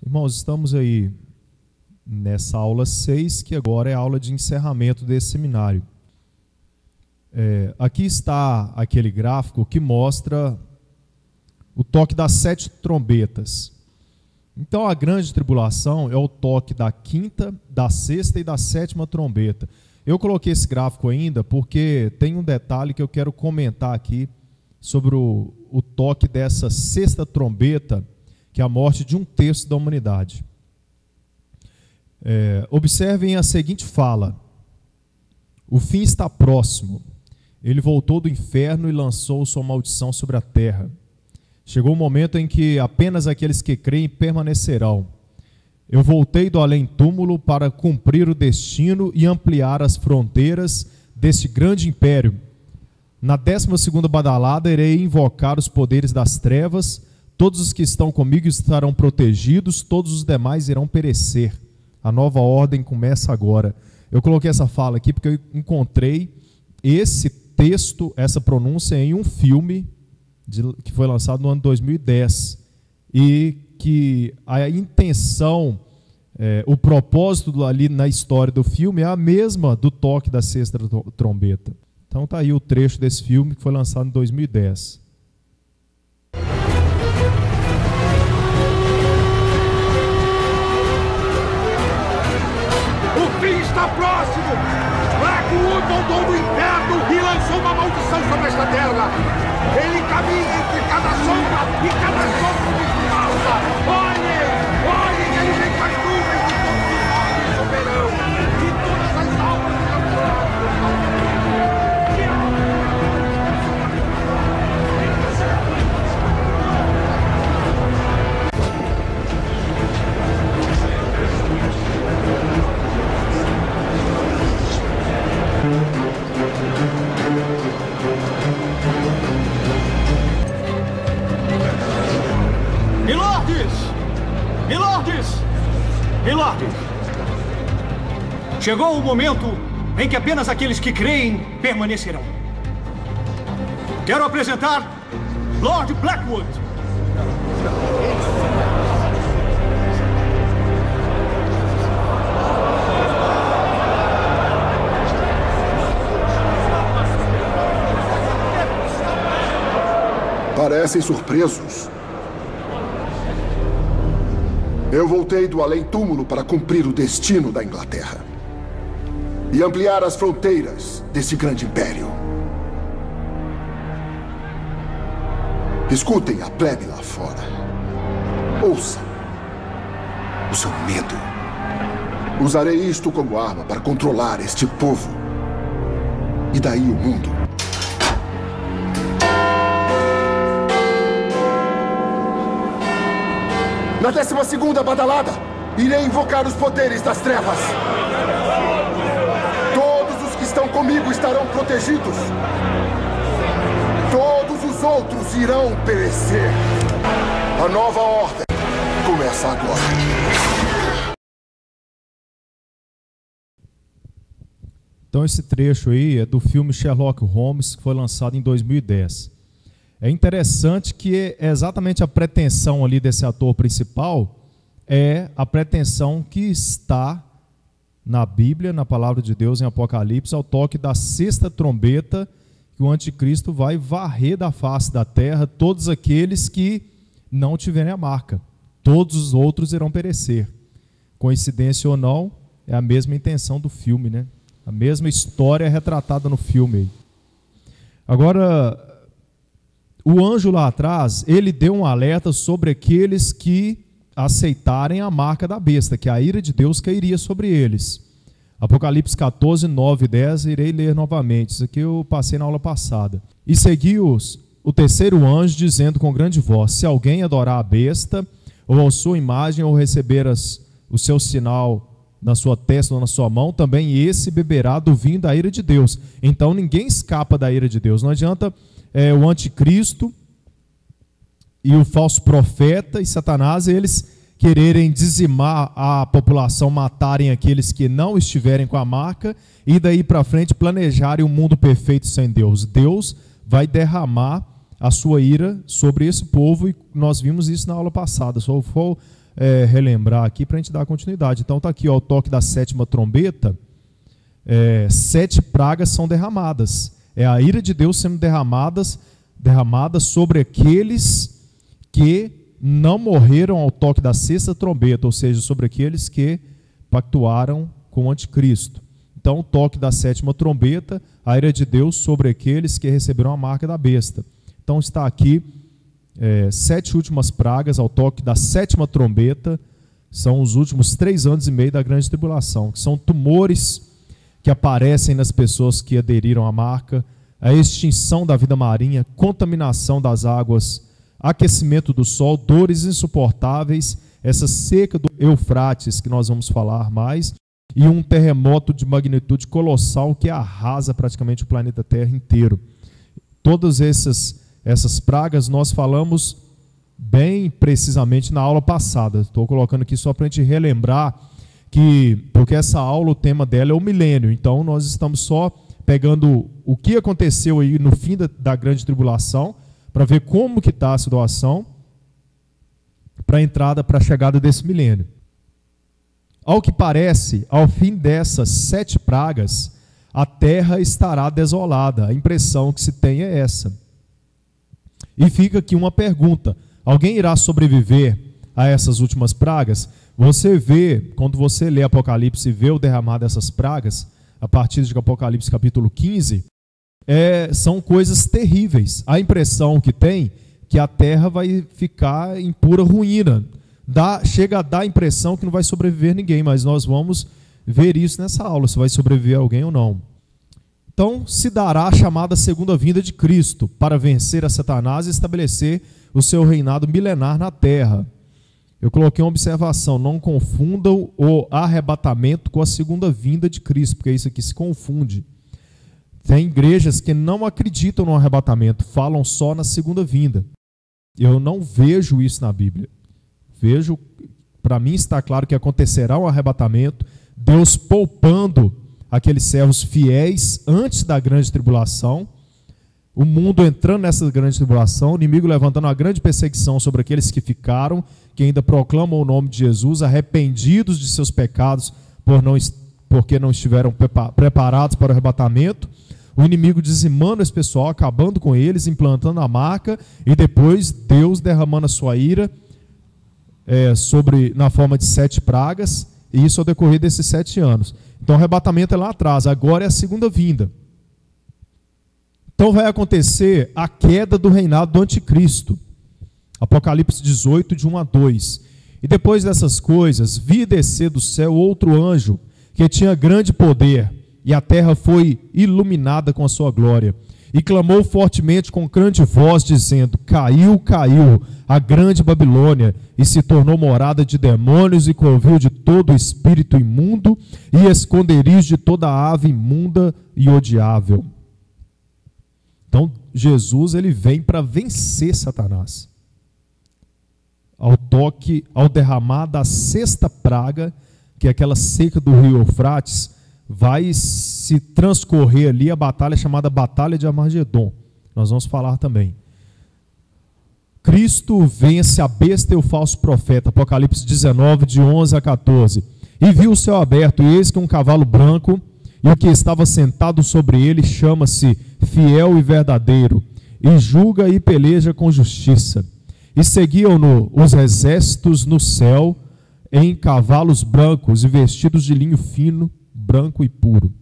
Irmãos, estamos aí nessa aula 6, que agora é a aula de encerramento desse seminário. Aqui está aquele gráfico que mostra o toque das 7 trombetas. Então, a grande tribulação é o toque da 5ª, da 6ª e da 7ª trombeta. Eu coloquei esse gráfico ainda porque tem um detalhe que eu quero comentar aqui sobre o toque dessa 6ª trombeta, que é a morte de 1/3 da humanidade. Observem a seguinte fala: o fim está próximo. Ele voltou do inferno e lançou sua maldição sobre a terra. Chegou o momento em que apenas aqueles que creem permanecerão. Eu voltei do além-túmulo para cumprir o destino e ampliar as fronteiras deste grande império. Na 12ª badalada irei invocar os poderes das trevas. Todos os que estão comigo estarão protegidos, todos os demais irão perecer. A nova ordem começa agora. Eu coloquei essa fala aqui porque eu encontrei esse texto, essa pronúncia em um filme que foi lançado no ano 2010. E que a intenção, o propósito ali na história do filme é a mesma do toque da 6ª trombeta. Então está aí o trecho desse filme que foi lançado em 2010. Está próximo! Blackwood voltou do inferno e lançou uma maldição sobre esta terra. Ele caminha entre cada sombra e cada sombra de falsa. Olhem, ele vem com as nuvens de todos os homens do verão e todas as almas Milordes! Chegou o momento em que apenas aqueles que creem permanecerão. Quero apresentar Lord Blackwood. Parecem surpresos. Eu voltei do além-túmulo para cumprir o destino da Inglaterra e ampliar as fronteiras desse grande império. Escutem a plebe lá fora. Ouçam o seu medo. Usarei isto como arma para controlar este povo e daí o mundo. Na 12ª badalada, irei invocar os poderes das trevas. Todos os que estão comigo estarão protegidos. Todos os outros irão perecer. A nova ordem começa agora. Então esse trecho aí é do filme Sherlock Holmes, que foi lançado em 2010. É interessante que é exatamente a pretensão ali desse ator principal é a pretensão que está na Bíblia, na palavra de Deus, em Apocalipse, ao toque da 6ª trombeta, que o anticristo vai varrer da face da terra todos aqueles que não tiverem a marca. Todos os outros irão perecer. Coincidência ou não, é a mesma intenção do filme, né? A mesma história retratada no filme. Agora, o anjo lá atrás, ele deu um alerta sobre aqueles que aceitarem a marca da besta, que a ira de Deus cairia sobre eles. Apocalipse 14, 9 e 10, irei ler novamente. Isso aqui eu passei na aula passada. E seguiu-os o terceiro anjo, dizendo com grande voz: se alguém adorar a besta, ou a sua imagem, ou receber o seu sinal na sua testa ou na sua mão, também esse beberá do vinho da ira de Deus. Então ninguém escapa da ira de Deus. Não adianta o anticristo e o falso profeta e Satanás, eles quererem dizimar a população, matarem aqueles que não estiverem com a marca e daí para frente planejarem um mundo perfeito sem Deus. Deus vai derramar a sua ira sobre esse povo, e nós vimos isso na aula passada. Só vou relembrar aqui para a gente dar continuidade. Então está aqui, ó, o toque da 7ª trombeta. 7 pragas são derramadas. É a ira de Deus sendo derramada sobre aqueles que não morreram ao toque da 6ª trombeta, ou seja, sobre aqueles que pactuaram com o anticristo. Então, o toque da 7ª trombeta, a ira de Deus sobre aqueles que receberam a marca da besta. Então, está aqui 7 últimas pragas ao toque da 7ª trombeta, são os últimos 3 anos e meio da grande tribulação, que são tumores que aparecem nas pessoas que aderiram à marca, a extinção da vida marinha, contaminação das águas, aquecimento do sol, dores insuportáveis, essa seca do Eufrates, que nós vamos falar mais, e um terremoto de magnitude colossal que arrasa praticamente o planeta Terra inteiro. Todas essas pragas nós falamos bem precisamente na aula passada. Estou colocando aqui só para a gente relembrar, porque essa aula, o tema dela é o milênio. Então nós estamos só pegando o que aconteceu aí no fim da grande tribulação, para ver como que está a situação para a chegada desse milênio. Ao que parece, ao fim dessas 7 pragas, a terra estará desolada. A impressão que se tem é essa. E fica aqui uma pergunta: alguém irá sobreviver a essas últimas pragas? Você vê, quando você lê Apocalipse e vê o derramar dessas pragas, a partir de Apocalipse capítulo 15, são coisas terríveis. A impressão que tem que a terra vai ficar em pura ruína. Chega a dar a impressão que não vai sobreviver ninguém, mas nós vamos ver isso nessa aula, se vai sobreviver alguém ou não. Então, se dará a chamada segunda vinda de Cristo para vencer a Satanás e estabelecer o seu reinado milenar na terra. Eu coloquei uma observação: não confundam o arrebatamento com a segunda vinda de Cristo, porque isso aqui se confunde. Tem igrejas que não acreditam no arrebatamento, falam só na segunda vinda. Eu não vejo isso na Bíblia. Para mim está claro que acontecerá um arrebatamento, Deus poupando aqueles servos fiéis antes da grande tribulação, o mundo entrando nessa grande tribulação, o inimigo levantando uma grande perseguição sobre aqueles que ficaram, que ainda proclamam o nome de Jesus, arrependidos de seus pecados porque não estiveram preparados para o arrebatamento, o inimigo dizimando esse pessoal, acabando com eles, implantando a marca, e depois Deus derramando a sua ira na forma de 7 pragas, e isso ao decorrer desses 7 anos. Então o arrebatamento é lá atrás, agora é a segunda vinda. Então vai acontecer a queda do reinado do anticristo. Apocalipse 18, de 1 a 2. E depois dessas coisas, vi descer do céu outro anjo, que tinha grande poder, e a terra foi iluminada com a sua glória. E clamou fortemente com grande voz, dizendo: caiu, caiu a grande Babilônia, e se tornou morada de demônios e covil de todo espírito imundo, e esconderijo de toda ave imunda e odiável. Então, Jesus ele vem para vencer Satanás. Ao derramar da 6ª praga, que é aquela seca do rio Eufrates, vai se transcorrer ali a batalha chamada Batalha de Armagedon. Nós vamos falar também. Cristo vence a besta e o falso profeta. Apocalipse 19, de 11 a 14. E viu o céu aberto, e eis que um cavalo branco, e o que estava sentado sobre ele chama-se Fiel e Verdadeiro, e julga e peleja com justiça. E seguiam-no os exércitos no céu em cavalos brancos e vestidos de linho fino, branco e puro.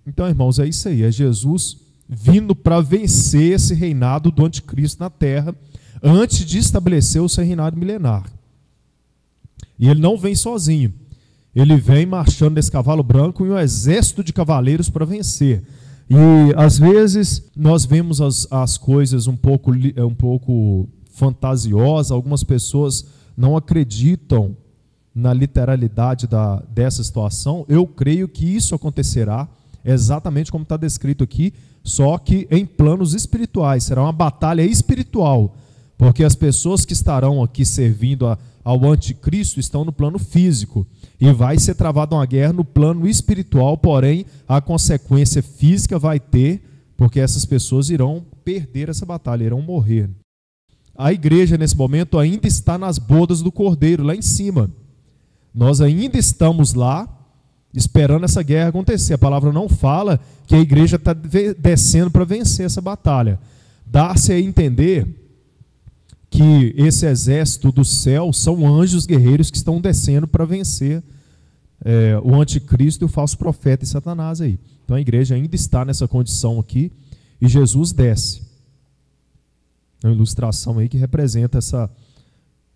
Então, irmãos, é isso aí, é Jesus vindo para vencer esse reinado do anticristo na terra, antes de estabelecer o seu reinado milenar. E ele não vem sozinho, ele vem marchando nesse cavalo branco e um exército de cavaleiros para vencer. E às vezes nós vemos as coisas um pouco fantasiosas, algumas pessoas não acreditam na literalidade dessa situação. Eu creio que isso acontecerá exatamente como está descrito aqui, só que em planos espirituais. Será uma batalha espiritual, porque as pessoas que estarão aqui servindo ao anticristo estão no plano físico, e vai ser travada uma guerra no plano espiritual, porém a consequência física vai ter porque essas pessoas irão perder essa batalha, irão morrer. A igreja, nesse momento, ainda está nas bodas do Cordeiro, lá em cima. Nós ainda estamos lá, esperando essa guerra acontecer. A palavra não fala que a igreja está descendo para vencer essa batalha. Dá-se a entender que esse exército do céu são anjos guerreiros que estão descendo para vencer o anticristo e o falso profeta e Satanás aí. Então a igreja ainda está nessa condição aqui e Jesus desce. É uma ilustração aí que representa essa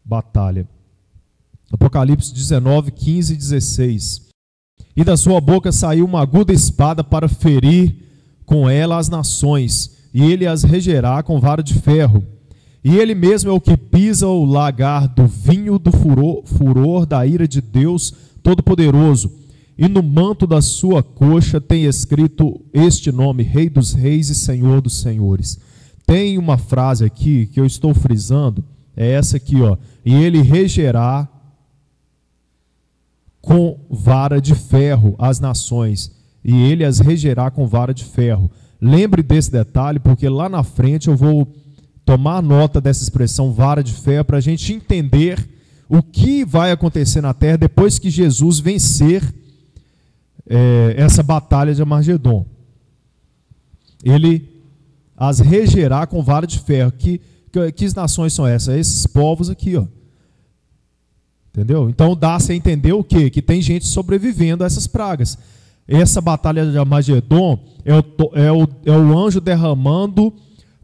batalha. Apocalipse 19, 15 e 16. E da sua boca saiu uma aguda espada para ferir com ela as nações, e ele as regerá com vara de ferro. E ele mesmo é o que pisa o lagar do vinho do furor da ira de Deus Todo-Poderoso. E no manto da sua coxa tem escrito este nome: Rei dos Reis e Senhor dos Senhores. Tem uma frase aqui que eu estou frisando, é essa aqui, ó. E ele regerá com vara de ferro as nações, e ele as regerá com vara de ferro. Lembre desse detalhe, porque lá na frente eu vou tomar nota dessa expressão vara de ferro, para a gente entender o que vai acontecer na terra depois que Jesus vencer essa batalha de Armagedon. Ele as regerá com vara de ferro. Que nações são essas? Esses povos aqui, ó. Entendeu? Então dá-se a entender o quê? Que tem gente sobrevivendo a essas pragas. Essa batalha de Armagedon é o anjo derramando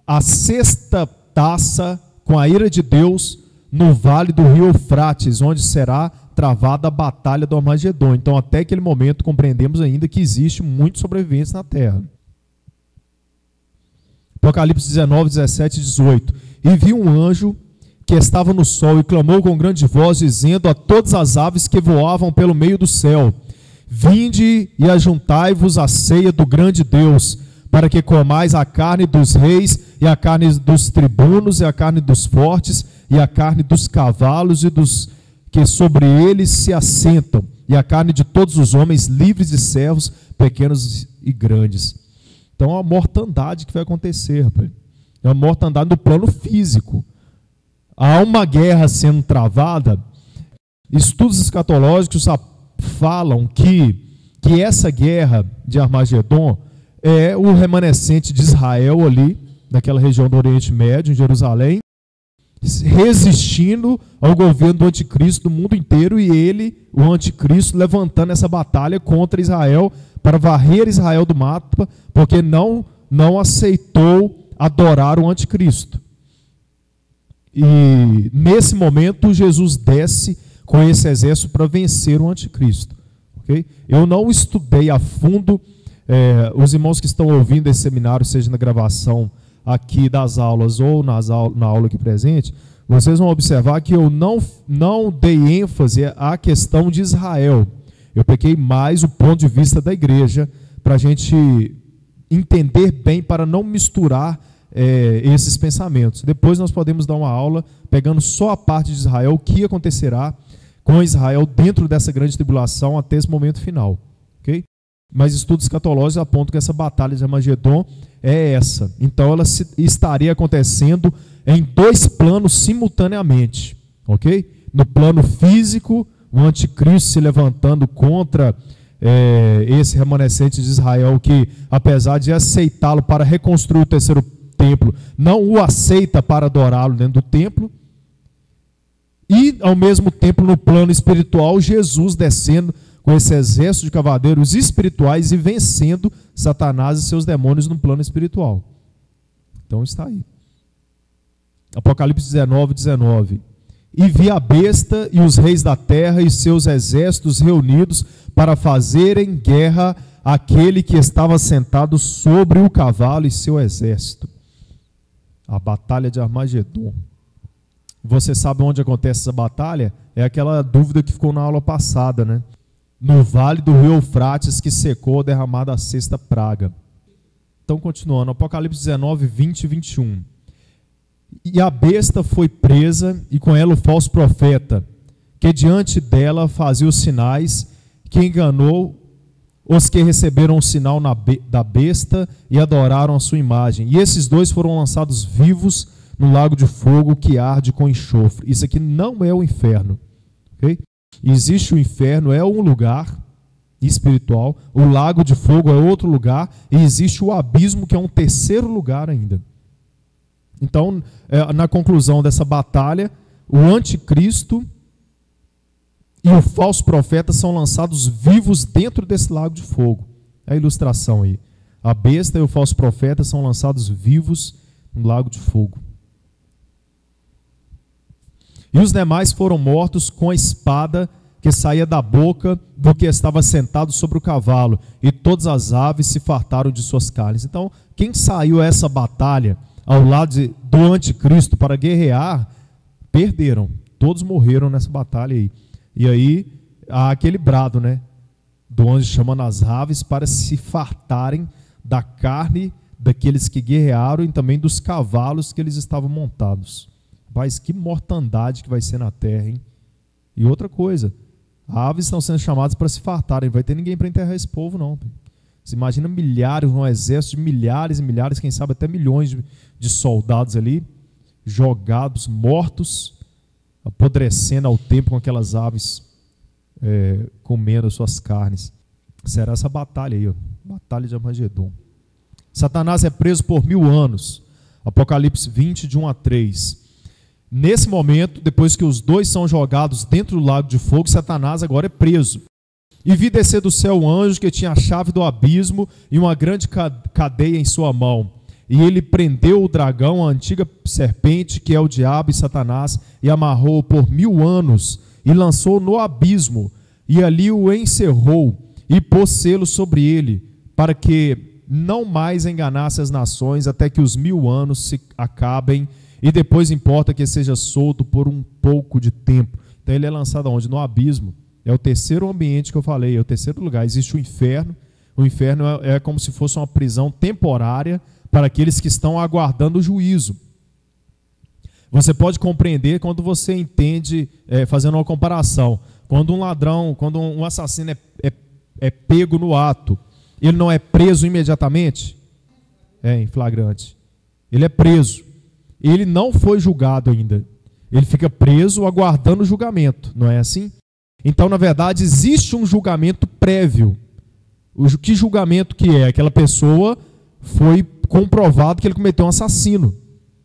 a sexta taça com a ira de Deus no vale do rio Eufrates, onde será travada a batalha do Armagedon. Então até aquele momento compreendemos ainda que existe muitos sobreviventes na terra. Apocalipse 19, 17 e 18. E vi um anjo que estava no sol e clamou com grande voz, dizendo a todas as aves que voavam pelo meio do céu: Vinde e ajuntai-vos à ceia do grande Deus, para que comais a carne dos reis, e a carne dos tribunos, e a carne dos fortes, e a carne dos cavalos, e dos que sobre eles se assentam, e a carne de todos os homens, livres e servos, pequenos e grandes. Então é uma mortandade que vai acontecer, rapaz. É uma mortandade no plano físico. Há uma guerra sendo travada. Estudos escatológicos falam que essa guerra de Armagedon é o remanescente de Israel ali, naquela região do Oriente Médio, em Jerusalém, resistindo ao governo do anticristo do mundo inteiro, e ele, o anticristo, levantando essa batalha contra Israel para varrer Israel do mapa, porque não aceitou adorar o anticristo. E nesse momento Jesus desce com esse exército para vencer o anticristo. Okay? Eu não estudei a fundo, os irmãos que estão ouvindo esse seminário, seja na gravação aqui das aulas ou na aula aqui presente, vocês vão observar que eu não dei ênfase à questão de Israel. Eu peguei mais o ponto de vista da igreja, para a gente entender bem, para não misturar esses pensamentos. Depois nós podemos dar uma aula pegando só a parte de Israel, o que acontecerá com Israel dentro dessa grande tribulação até esse momento final. Okay? Mas estudos escatológicos apontam que essa batalha de Armagedon é essa. Então ela estaria acontecendo em dois planos simultaneamente. Okay? No plano físico, o anticristo se levantando contra esse remanescente de Israel, que apesar de aceitá-lo para reconstruir o terceiro templo, não o aceita para adorá-lo dentro do templo. E ao mesmo tempo, no plano espiritual, Jesus descendo com esse exército de cavaleiros espirituais e vencendo Satanás e seus demônios no plano espiritual. Então está aí. Apocalipse 19, 19. E vi a besta e os reis da terra e seus exércitos reunidos para fazerem guerra àquele que estava sentado sobre o cavalo e seu exército. A batalha de Armagedon. Você sabe onde acontece essa batalha? É aquela dúvida que ficou na aula passada, né? No vale do rio Eufrates, que secou, derramada a sexta praga. Então, continuando, Apocalipse 19, 20 e 21. E a besta foi presa, e com ela o falso profeta, que diante dela fazia os sinais, que enganou os que receberam o sinal da besta e adoraram a sua imagem. E esses dois foram lançados vivos no lago de fogo que arde com enxofre. Isso aqui não é o inferno. Okay? Existe o inferno, é um lugar espiritual. O lago de fogo é outro lugar. E existe o abismo, que é um terceiro lugar ainda. Então, na conclusão dessa batalha, o anticristo e o falso profeta são lançados vivos dentro desse lago de fogo. É a ilustração aí. A besta e o falso profeta são lançados vivos no lago de fogo. E os demais foram mortos com a espada que saía da boca do que estava sentado sobre o cavalo, e todas as aves se fartaram de suas carnes. Então, quem saiu a essa batalha ao lado do anticristo para guerrear, perderam. Todos morreram nessa batalha aí. E aí há aquele brado, né, do anjo chamando as aves para se fartarem da carne daqueles que guerrearam e também dos cavalos que eles estavam montados. Mas que mortandade que vai ser na terra, hein? E outra coisa, aves estão sendo chamadas para se fartarem, não vai ter ninguém para enterrar esse povo não. Você imagina milhares, um exército de milhares e milhares, quem sabe até milhões de soldados ali, jogados, mortos, apodrecendo ao tempo com aquelas aves comendo as suas carnes. Será essa batalha aí, ó, batalha de Armagedon. Satanás é preso por 1000 anos. Apocalipse 20, de 1 a 3. Nesse momento, depois que os dois são jogados dentro do lago de fogo, Satanás agora é preso. E vi descer do céu um anjo que tinha a chave do abismo e uma grande cadeia em sua mão. E ele prendeu o dragão, a antiga serpente, que é o diabo e Satanás, e amarrou-o por 1000 anos, e lançou no abismo, e ali o encerrou, e pôs selo sobre ele, para que não mais enganasse as nações, até que os 1000 anos se acabem, e depois importa que seja solto por um pouco de tempo. Então ele é lançado aonde? No abismo. É o terceiro ambiente que eu falei, é o terceiro lugar. Existe o inferno. O inferno é como se fosse uma prisão temporária para aqueles que estão aguardando o juízo. Você pode compreender quando você entende, fazendo uma comparação, quando um ladrão, quando um assassino é pego no ato, ele não é preso imediatamente? Em flagrante. Ele é preso. Ele não foi julgado ainda. Ele fica preso aguardando o julgamento, não é assim? Então, na verdade, existe um julgamento prévio. Que julgamento que é? Aquela pessoa foi comprovado que ele cometeu um assassino.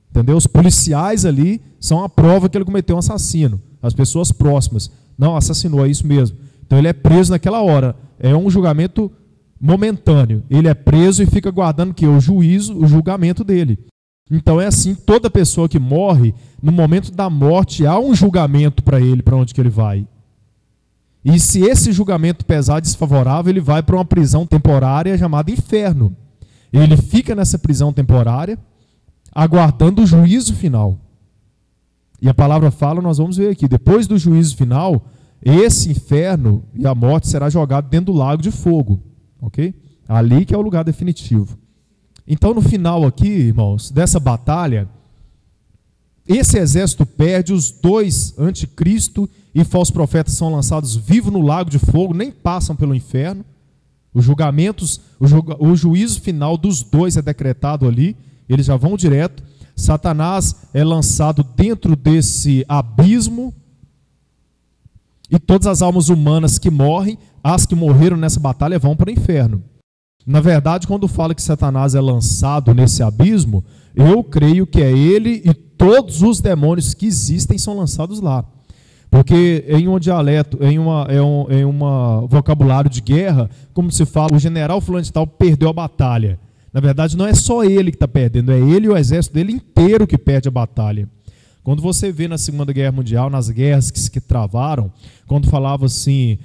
Entendeu? Os policiais ali são a prova que ele cometeu um assassino. As pessoas próximas. Não, assassinou, é isso mesmo. Então ele é preso naquela hora. É um julgamento momentâneo. Ele é preso e fica aguardando que o juízo, o julgamento dele. Então é assim, toda pessoa que morre, no momento da morte, há um julgamento para ele, para onde que ele vai. E se esse julgamento pesar desfavorável, ele vai para uma prisão temporária chamada inferno. Ele fica nessa prisão temporária, aguardando o juízo final. E a palavra fala, nós vamos ver aqui, depois do juízo final, esse inferno e a morte será jogado dentro do lago de fogo. Ok? Ali que é o lugar definitivo. Então, no final aqui, irmãos, dessa batalha, esse exército perde, os dois, anticristo e falsos profetas, são lançados vivos no lago de fogo, nem passam pelo inferno. Os julgamentos, o juízo final dos dois é decretado ali, eles já vão direto. Satanás é lançado dentro desse abismo, e todas as almas humanas que morrem, as que morreram nessa batalha, vão para o inferno. Na verdade, quando fala que Satanás é lançado nesse abismo, eu creio que é ele e todos os demônios que existem são lançados lá. Porque em um dialeto, em um vocabulário de guerra, como se fala, o general fulano de tal perdeu a batalha. Na verdade, não é só ele que está perdendo, é ele e o exército dele inteiro que perde a batalha. Quando você vê na Segunda Guerra Mundial, nas guerras que se travaram, quando falava assim...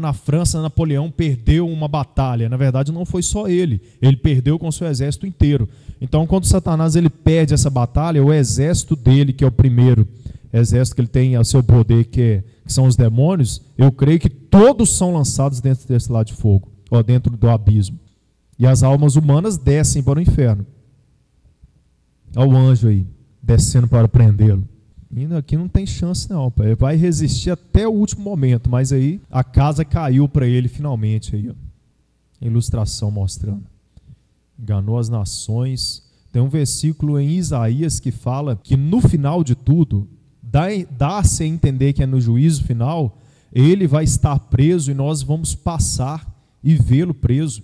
na França Napoleão perdeu uma batalha. Na verdade não foi só ele perdeu com o seu exército inteiro. Então quando Satanás ele perde essa batalha, o exército dele, que é o primeiro exército que ele tem ao seu poder, que são os demônios, eu creio que todos são lançados dentro desse lado de fogo, ou dentro do abismo, e as almas humanas descem para o inferno. Olha o anjo aí descendo para prendê-lo. Ainda aqui não tem chance não, pai. Ele vai resistir até o último momento, mas aí a casa caiu para ele finalmente. Aí, ó. Ilustração mostrando. Enganou as nações. Tem um versículo em Isaías que fala que no final de tudo, dá-se a entender que é no juízo final, ele vai estar preso e nós vamos passar e vê-lo preso.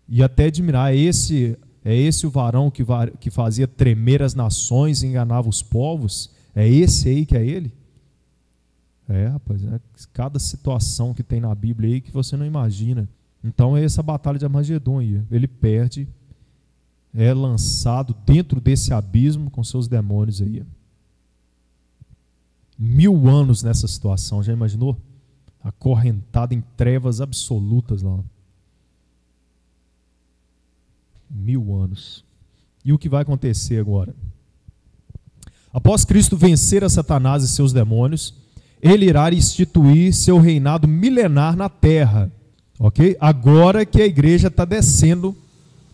E até admirar, é esse o varão que fazia tremer as nações e enganava os povos? É esse aí que é ele? Rapaz, cada situação que tem na Bíblia aí que você não imagina. Então é essa batalha de Armagedon aí. Ele perde, é lançado dentro desse abismo com seus demônios aí. 1000 anos nessa situação, já imaginou? Acorrentado em trevas absolutas lá. 1000 anos. E o que vai acontecer agora? Após Cristo vencer a Satanás e seus demônios, ele irá instituir seu reinado milenar na terra. Ok? Agora que a igreja está descendo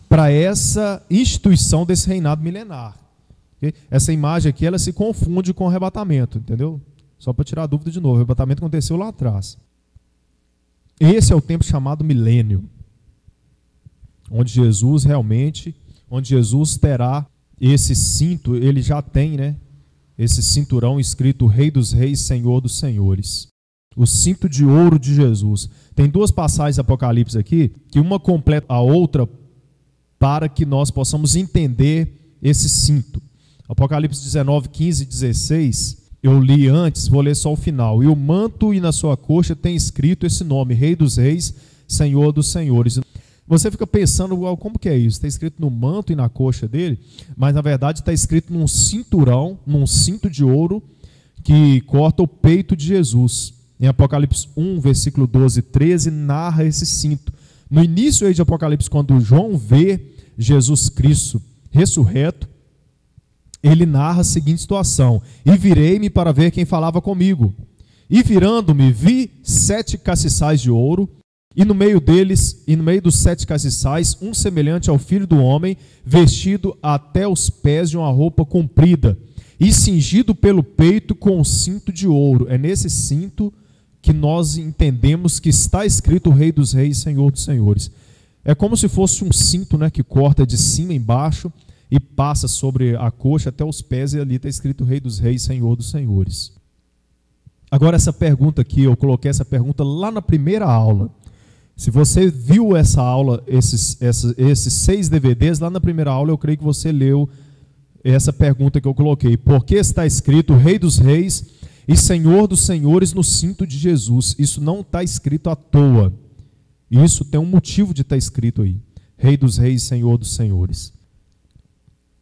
para essa instituição desse reinado milenar. Okay? Essa imagem aqui, ela se confunde com o arrebatamento, entendeu? Só para tirar a dúvida de novo, o arrebatamento aconteceu lá atrás. Esse é o tempo chamado milênio, onde Jesus terá esse cinto, ele já tem, né? Esse cinturão escrito Rei dos Reis, Senhor dos Senhores. O cinto de ouro de Jesus. Tem 2 passagens de Apocalipse aqui, que uma completa a outra para que nós possamos entender esse cinto. Apocalipse 19, 15 e 16, eu li antes, vou ler só o final. E o manto e na sua coxa tem escrito esse nome, Rei dos Reis, Senhor dos Senhores. Você fica pensando, como que é isso? Está escrito no manto e na coxa dele, mas na verdade está escrito num cinturão, num cinto de ouro, que corta o peito de Jesus. Em Apocalipse 1, versículo 12 e 13, narra esse cinto. No início aí de Apocalipse, quando João vê Jesus Cristo ressurreto, ele narra a seguinte situação: e virei-me para ver quem falava comigo. E virando-me, vi 7 castiçais de ouro, e no meio dos 7 castiçais, um semelhante ao Filho do Homem, vestido até os pés de uma roupa comprida, e cingido pelo peito com um cinto de ouro. É nesse cinto que nós entendemos que está escrito Rei dos Reis, Senhor dos Senhores. É como se fosse um cinto, né, que corta de cima a embaixo e passa sobre a coxa até os pés, e ali está escrito Rei dos Reis, Senhor dos Senhores. Agora essa pergunta aqui, eu coloquei essa pergunta lá na primeira aula. Se você viu essa aula, esses 6 DVDs, lá na primeira aula eu creio que você leu essa pergunta que eu coloquei. Por que está escrito Rei dos Reis e Senhor dos Senhores no cinto de Jesus? Isso não está escrito à toa. Isso tem um motivo de estar escrito aí. Rei dos Reis, Senhor dos Senhores.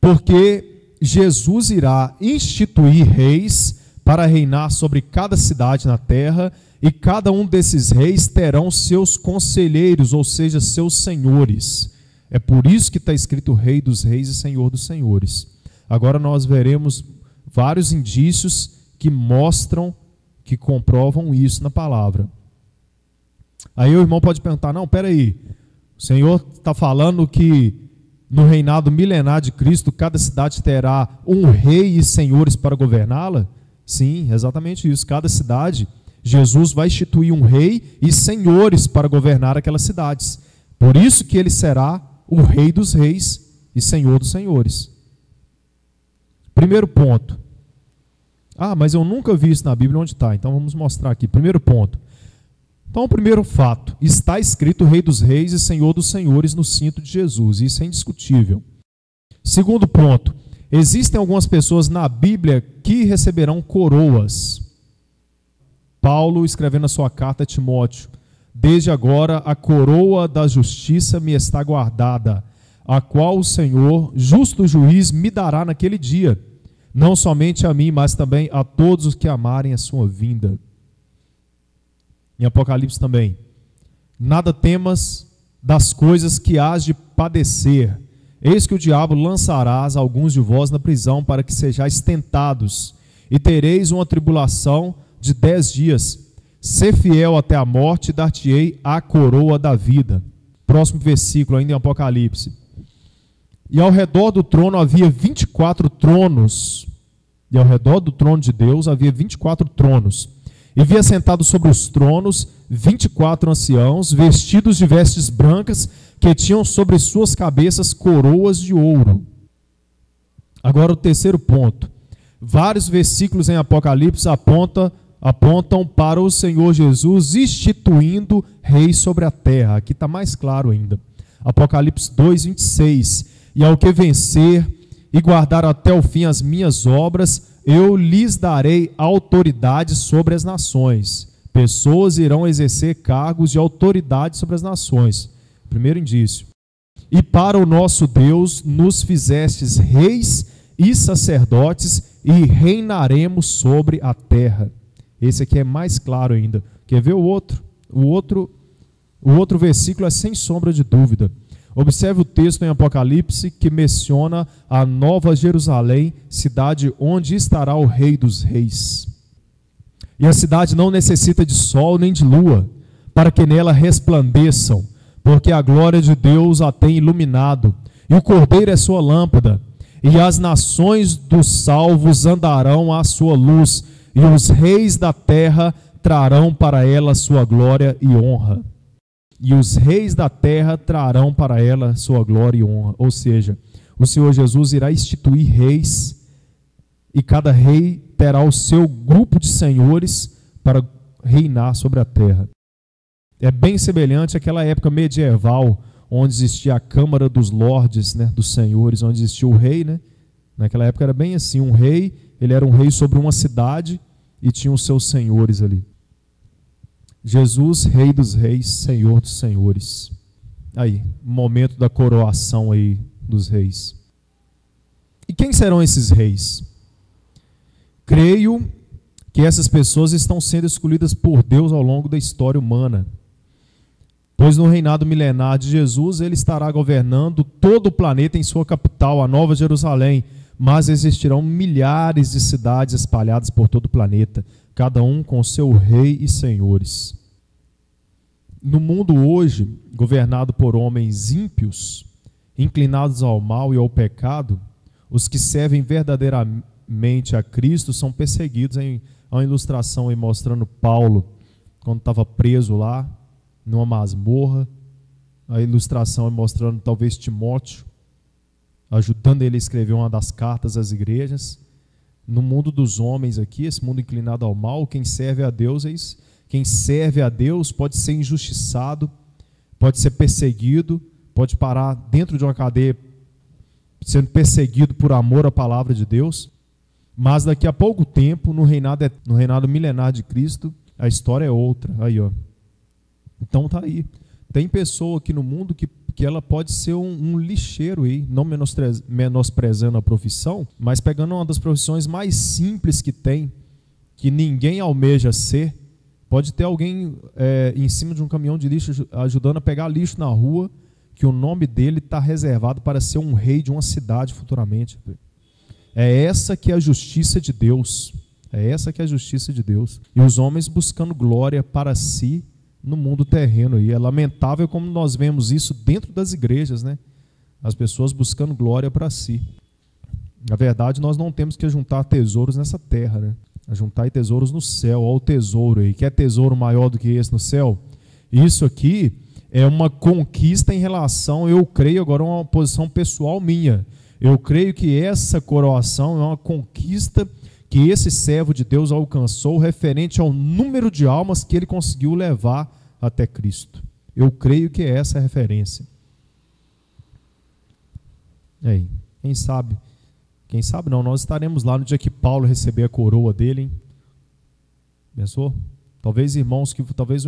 Porque Jesus irá instituir reis para reinar sobre cada cidade na terra, e cada um desses reis terão seus conselheiros, ou seja, seus senhores. É por isso que está escrito Rei dos Reis e Senhor dos Senhores. Agora nós veremos vários indícios que mostram, que comprovam isso na palavra. Aí o irmão pode perguntar, não, peraí, o Senhor está falando que no reinado milenar de Cristo, cada cidade terá um rei e senhores para governá-la? Sim, exatamente isso. Cada cidade, Jesus vai instituir um rei e senhores para governar aquelas cidades. Por isso que ele será o Rei dos Reis e Senhor dos Senhores. Primeiro ponto. Ah, mas eu nunca vi isso na Bíblia. Onde está? Então vamos mostrar aqui. Primeiro ponto. Então, o primeiro fato. Está escrito Rei dos Reis e Senhor dos Senhores no cinto de Jesus. Isso é indiscutível. Segundo ponto. Existem algumas pessoas na Bíblia que receberão coroas. Paulo, escrevendo a sua carta a Timóteo: desde agora a coroa da justiça me está guardada, a qual o Senhor, justo juiz, me dará naquele dia, não somente a mim, mas também a todos os que amarem a sua vinda. Em Apocalipse também: nada temas das coisas que hás de padecer. Eis que o diabo lançarás alguns de vós na prisão, para que sejais tentados, e tereis uma tribulação de 10 dias. Ser fiel até a morte, dar-te-ei a coroa da vida. Próximo versículo, ainda em Apocalipse. E ao redor do trono havia 24 tronos, E ao redor do trono de Deus havia 24 tronos. E via sentados sobre os tronos 24 anciãos, vestidos de vestes brancas, que tinham sobre suas cabeças coroas de ouro. Agora o terceiro ponto. Vários versículos em Apocalipse apontam para o Senhor Jesus instituindo rei sobre a terra. Aqui está mais claro ainda. Apocalipse 2:26. E ao que vencer e guardar até o fim as minhas obras, eu lhes darei autoridade sobre as nações. Pessoas irão exercer cargos de autoridade sobre as nações. Primeiro indício. E para o nosso Deus nos fizestes reis e sacerdotes, e reinaremos sobre a terra. Esse aqui é mais claro ainda. Quer ver o outro? O outro versículo é sem sombra de dúvida. Observe o texto em Apocalipse que menciona a Nova Jerusalém, cidade onde estará o Rei dos Reis. E a cidade não necessita de sol nem de lua, para que nela resplandeçam, porque a glória de Deus a tem iluminado, e o Cordeiro é sua lâmpada, e as nações dos salvos andarão à sua luz, e os reis da terra trarão para ela sua glória e honra. E os reis da terra trarão para ela sua glória e honra. Ou seja, o Senhor Jesus irá instituir reis, e cada rei terá o seu grupo de senhores para reinar sobre a terra. É bem semelhante àquela época medieval, onde existia a Câmara dos Lordes, né, dos Senhores, onde existia o rei. Né? Naquela época era bem assim, um rei, ele era um rei sobre uma cidade e tinha os seus senhores ali. Jesus, Rei dos Reis, Senhor dos Senhores. Aí, momento da coroação aí dos reis. E quem serão esses reis? Creio que essas pessoas estão sendo escolhidas por Deus ao longo da história humana. Pois no reinado milenar de Jesus, ele estará governando todo o planeta em sua capital, a Nova Jerusalém. Mas existirão milhares de cidades espalhadas por todo o planeta, cada um com seu rei e senhores. No mundo hoje, governado por homens ímpios, inclinados ao mal e ao pecado, os que servem verdadeiramente a Cristo são perseguidos. Há uma ilustração aí mostrando Paulo, quando estava preso lá, numa masmorra. A ilustração é mostrando talvez Timóteo, ajudando ele a escrever uma das cartas às igrejas. No mundo dos homens aqui, esse mundo inclinado ao mal, quem serve a Deus é isso. Quem serve a Deus pode ser injustiçado, pode ser perseguido, pode parar dentro de uma cadeia sendo perseguido por amor à palavra de Deus. Mas daqui a pouco tempo, no reinado milenar de Cristo, a história é outra. Aí, ó. Então tá aí. Tem pessoa aqui no mundo que ela pode ser um lixeiro aí, não menosprezando a profissão, mas pegando uma das profissões mais simples que tem, que ninguém almeja ser. Pode ter alguém em cima de um caminhão de lixo ajudando a pegar lixo na rua, que o nome dele está reservado para ser um rei de uma cidade futuramente. É essa que é a justiça de Deus. É essa que é a justiça de Deus. E os homens buscando glória para si no mundo terreno. E é lamentável como nós vemos isso dentro das igrejas, né? As pessoas buscando glória para si. Na verdade, nós não temos que juntar tesouros nessa terra, né? A juntar tesouros no céu. Olha o tesouro aí. Quer tesouro maior do que esse no céu? Isso aqui é uma conquista em relação, eu creio, agora uma posição pessoal minha. Eu creio que essa coroação é uma conquista que esse servo de Deus alcançou referente ao número de almas que ele conseguiu levar até Cristo. Eu creio que essa é a referência. Aí, quem sabe? Quem sabe não, nós estaremos lá no dia que Paulo receber a coroa dele, hein? Pensou? Talvez um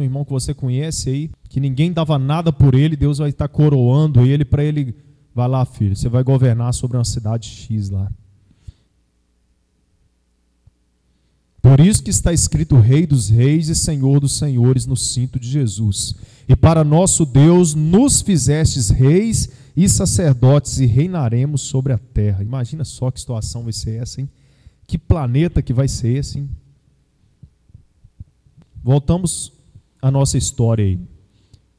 irmão que você conhece aí, que ninguém dava nada por ele, Deus vai estar coroando ele para ele, vai lá, filho, você vai governar sobre uma cidade X lá. Por isso que está escrito Rei dos Reis e Senhor dos Senhores no cinto de Jesus. E para nosso Deus nos fizestes reis e sacerdotes e reinaremos sobre a terra. Imagina só que situação vai ser essa, hein? Que planeta que vai ser esse, hein? Voltamos à nossa história aí.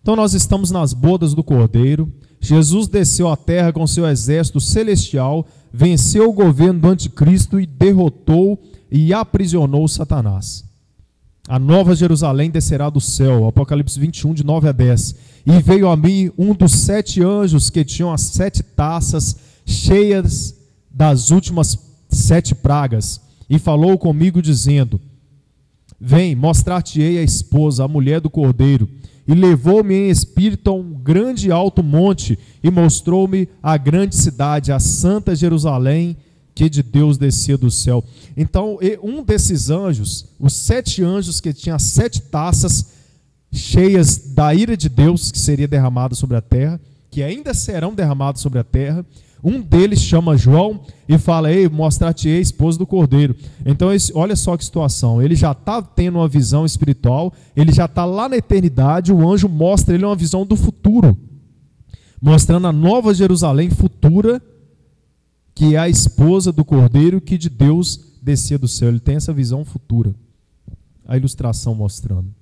Então nós estamos nas bodas do Cordeiro, Jesus desceu à terra com seu exército celestial, venceu o governo do anticristo e derrotou e aprisionou Satanás. A nova Jerusalém descerá do céu, Apocalipse 21, de 9 a 10. E veio a mim um dos 7 anjos que tinham as 7 taças cheias das últimas 7 pragas, e falou comigo dizendo: vem, mostrar-te-ei a esposa, a mulher do Cordeiro. E levou-me em espírito a um grande alto monte, e mostrou-me a grande cidade, a santa Jerusalém, que de Deus descia do céu. Então, um desses anjos, os 7 anjos que tinham as 7 taças cheias da ira de Deus, que seria derramada sobre a terra, que ainda serão derramados sobre a terra, um deles chama João e fala: ei, mostrar-te-ei a esposa do Cordeiro. Então, olha só que situação, ele já está tendo uma visão espiritual, ele já está lá na eternidade, o anjo mostra ele uma visão do futuro, mostrando a nova Jerusalém futura, que é a esposa do Cordeiro, que de Deus descia do céu. Ele tem essa visão futura. A ilustração mostrando.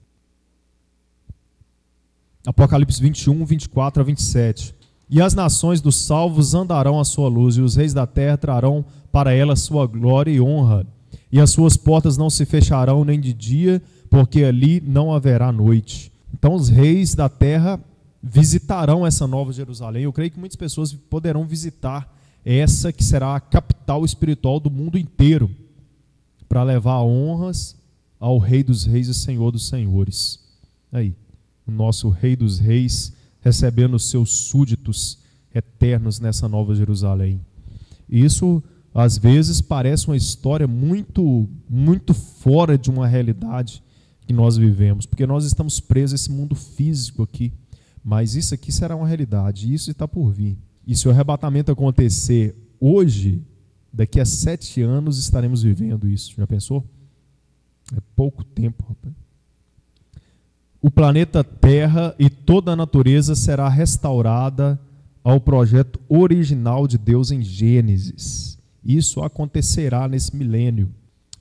Apocalipse 21, 24 a 27. E as nações dos salvos andarão à sua luz, e os reis da terra trarão para ela sua glória e honra. E as suas portas não se fecharão nem de dia, porque ali não haverá noite. Então os reis da terra visitarão essa nova Jerusalém. Eu creio que muitas pessoas poderão visitar essa que será a capital espiritual do mundo inteiro, para levar honras ao Rei dos Reis e Senhor dos Senhores. Aí, o nosso Rei dos Reis recebendo os seus súditos eternos nessa nova Jerusalém. Isso, às vezes, parece uma história muito, muito fora de uma realidade que nós vivemos, porque nós estamos presos a esse mundo físico aqui, mas isso aqui será uma realidade, e isso está por vir. E se o arrebatamento acontecer hoje, daqui a 7 anos estaremos vivendo isso. Já pensou? É pouco tempo, rapaz. O planeta Terra e toda a natureza será restaurada ao projeto original de Deus em Gênesis. Isso acontecerá nesse milênio.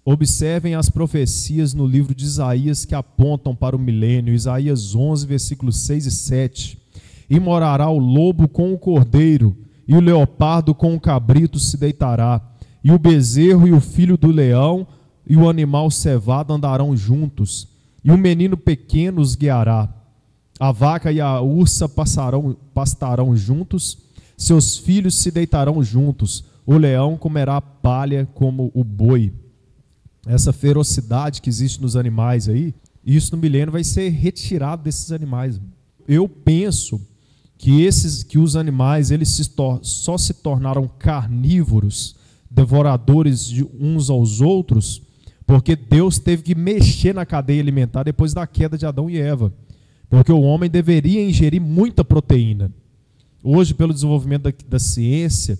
Observem as profecias no livro de Isaías que apontam para o milênio. Isaías 11, versículos 6 e 7. E morará o lobo com o cordeiro, e o leopardo com o cabrito se deitará, e o bezerro e o filho do leão e o animal cevado andarão juntos, e o menino pequeno os guiará. A vaca e a ursa pastarão juntos, seus filhos se deitarão juntos, o leão comerá palha como o boi. Essa ferocidade que existe nos animais aí, isso no milênio vai ser retirado desses animais. Eu penso que os animais eles só se tornaram carnívoros, devoradores de uns aos outros, porque Deus teve que mexer na cadeia alimentar depois da queda de Adão e Eva, porque o homem deveria ingerir muita proteína. Hoje, pelo desenvolvimento da ciência,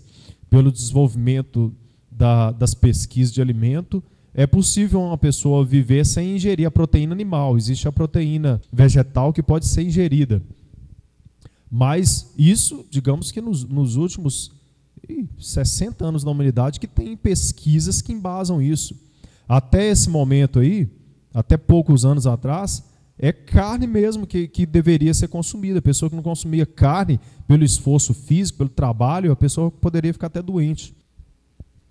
pelo desenvolvimento das pesquisas de alimento, é possível uma pessoa viver sem ingerir a proteína animal. Existe a proteína vegetal que pode ser ingerida. Mas isso, digamos que nos últimos 60 anos da humanidade, que tem pesquisas que embasam isso. Até esse momento aí, até poucos anos atrás, é carne mesmo que deveria ser consumida. A pessoa que não consumia carne, pelo esforço físico, pelo trabalho, a pessoa poderia ficar até doente.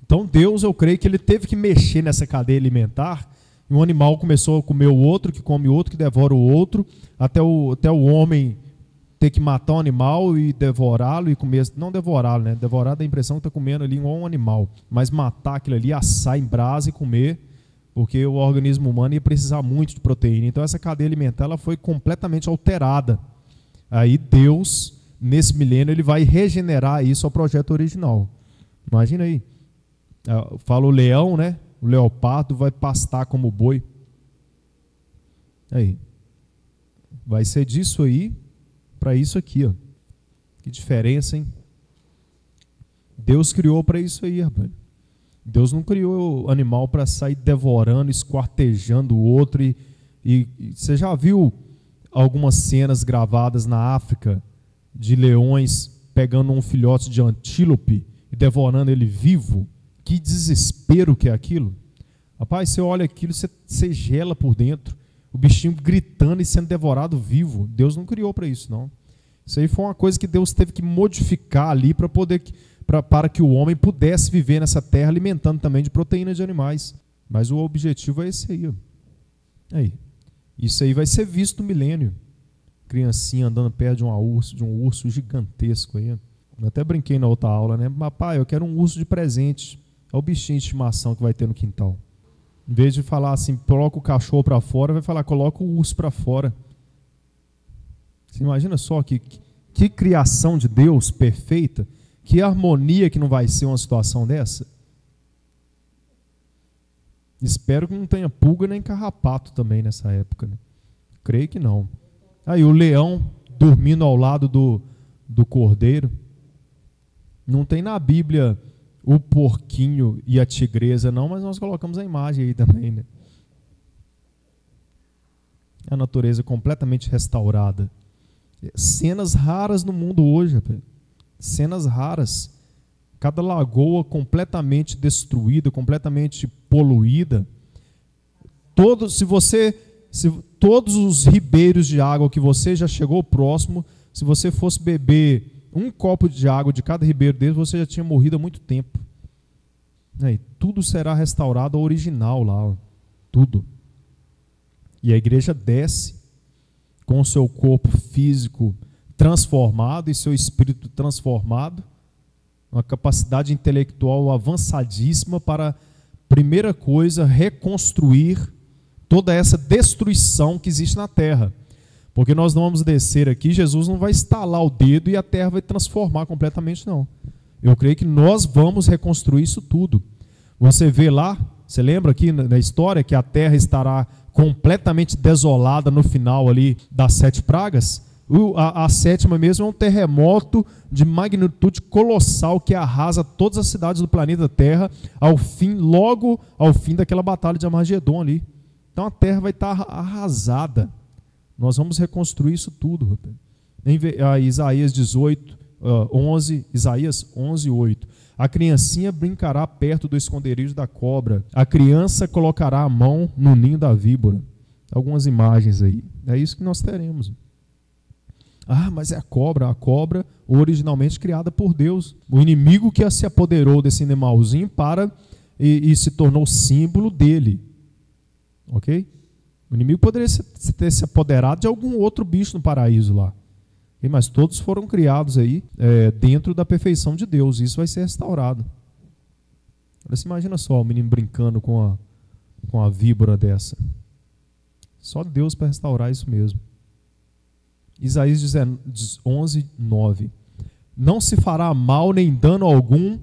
Então Deus, eu creio que ele teve que mexer nessa cadeia alimentar, e um animal começou a comer o outro, que come o outro, que devora o outro, até o homem ter que matar um animal e devorá-lo e comer, não devorá-lo, né? Devorar dá a impressão que está comendo ali igual um animal, mas matar aquilo ali, assar em brasa e comer, porque o organismo humano ia precisar muito de proteína. Então essa cadeia alimentar ela foi completamente alterada. Aí Deus, nesse milênio, ele vai regenerar isso ao projeto original. Imagina aí. Fala o leão, né? O leopardo vai pastar como boi. Aí. Vai ser disso aí para isso aqui, ó. Que diferença, hein? Deus criou para isso aí, rapaz. Deus não criou animal para sair devorando, esquartejando o outro. E você já viu algumas cenas gravadas na África de leões pegando um filhote de antílope e devorando ele vivo? Que desespero que é aquilo. Rapaz, você olha aquilo, você gela por dentro. O bichinho gritando e sendo devorado vivo. Deus não criou para isso, não. Isso aí foi uma coisa que Deus teve que modificar ali para que o homem pudesse viver nessa terra alimentando também de proteína de animais. Mas o objetivo é esse aí. Aí. Isso aí vai ser visto no milênio. Criancinha andando perto de um urso gigantesco aí. Eu até brinquei na outra aula, né? Papai, eu quero um urso de presente. É o bichinho de estimação que vai ter no quintal. Em vez de falar assim, coloca o cachorro para fora, vai falar, coloca o urso para fora. Você imagina só que criação de Deus perfeita, que harmonia que não vai ser uma situação dessa. Espero que não tenha pulga nem carrapato também nessa época, né? Creio que não. Aí o leão dormindo ao lado do cordeiro. Não tem na Bíblia o porquinho e a tigresa não, mas nós colocamos a imagem aí também, né? A natureza completamente restaurada. Cenas raras no mundo hoje, rapaz. Cenas raras. Cada lagoa completamente destruída, completamente poluída. Todos os ribeiros de água que você já chegou próximo, se você fosse beber um copo de água de cada ribeiro deles, você já tinha morrido há muito tempo. E tudo será restaurado ao original lá, ó. Tudo. E a igreja desce com o seu corpo físico transformado e seu espírito transformado, uma capacidade intelectual avançadíssima para, primeira coisa, reconstruir toda essa destruição que existe na terra. Porque nós não vamos descer aqui, Jesus não vai estalar o dedo e a terra vai transformar completamente, não. Eu creio que nós vamos reconstruir isso tudo. Você vê lá, você lembra aqui na história que a terra estará completamente desolada no final ali das 7 pragas? A sétima mesmo é um terremoto de magnitude colossal que arrasa todas as cidades do planeta Terra logo ao fim daquela batalha de Armagedon ali. Então a terra vai estar arrasada. Nós vamos reconstruir isso tudo. Isaías 11, 8. A criancinha brincará perto do esconderijo da cobra. A criança colocará a mão no ninho da víbora. Algumas imagens aí. É isso que nós teremos. Ah, mas é a cobra originalmente criada por Deus. O inimigo que se apoderou desse animalzinho e se tornou símbolo dele. Ok? O inimigo poderia ter se apoderado de algum outro bicho no paraíso lá. Okay? Mas todos foram criados aí dentro da perfeição de Deus. Isso vai ser restaurado. Agora você imagina só o menino brincando com a víbora dessa. Só Deus para restaurar isso mesmo. Isaías 11, 9. Não se fará mal nem dano algum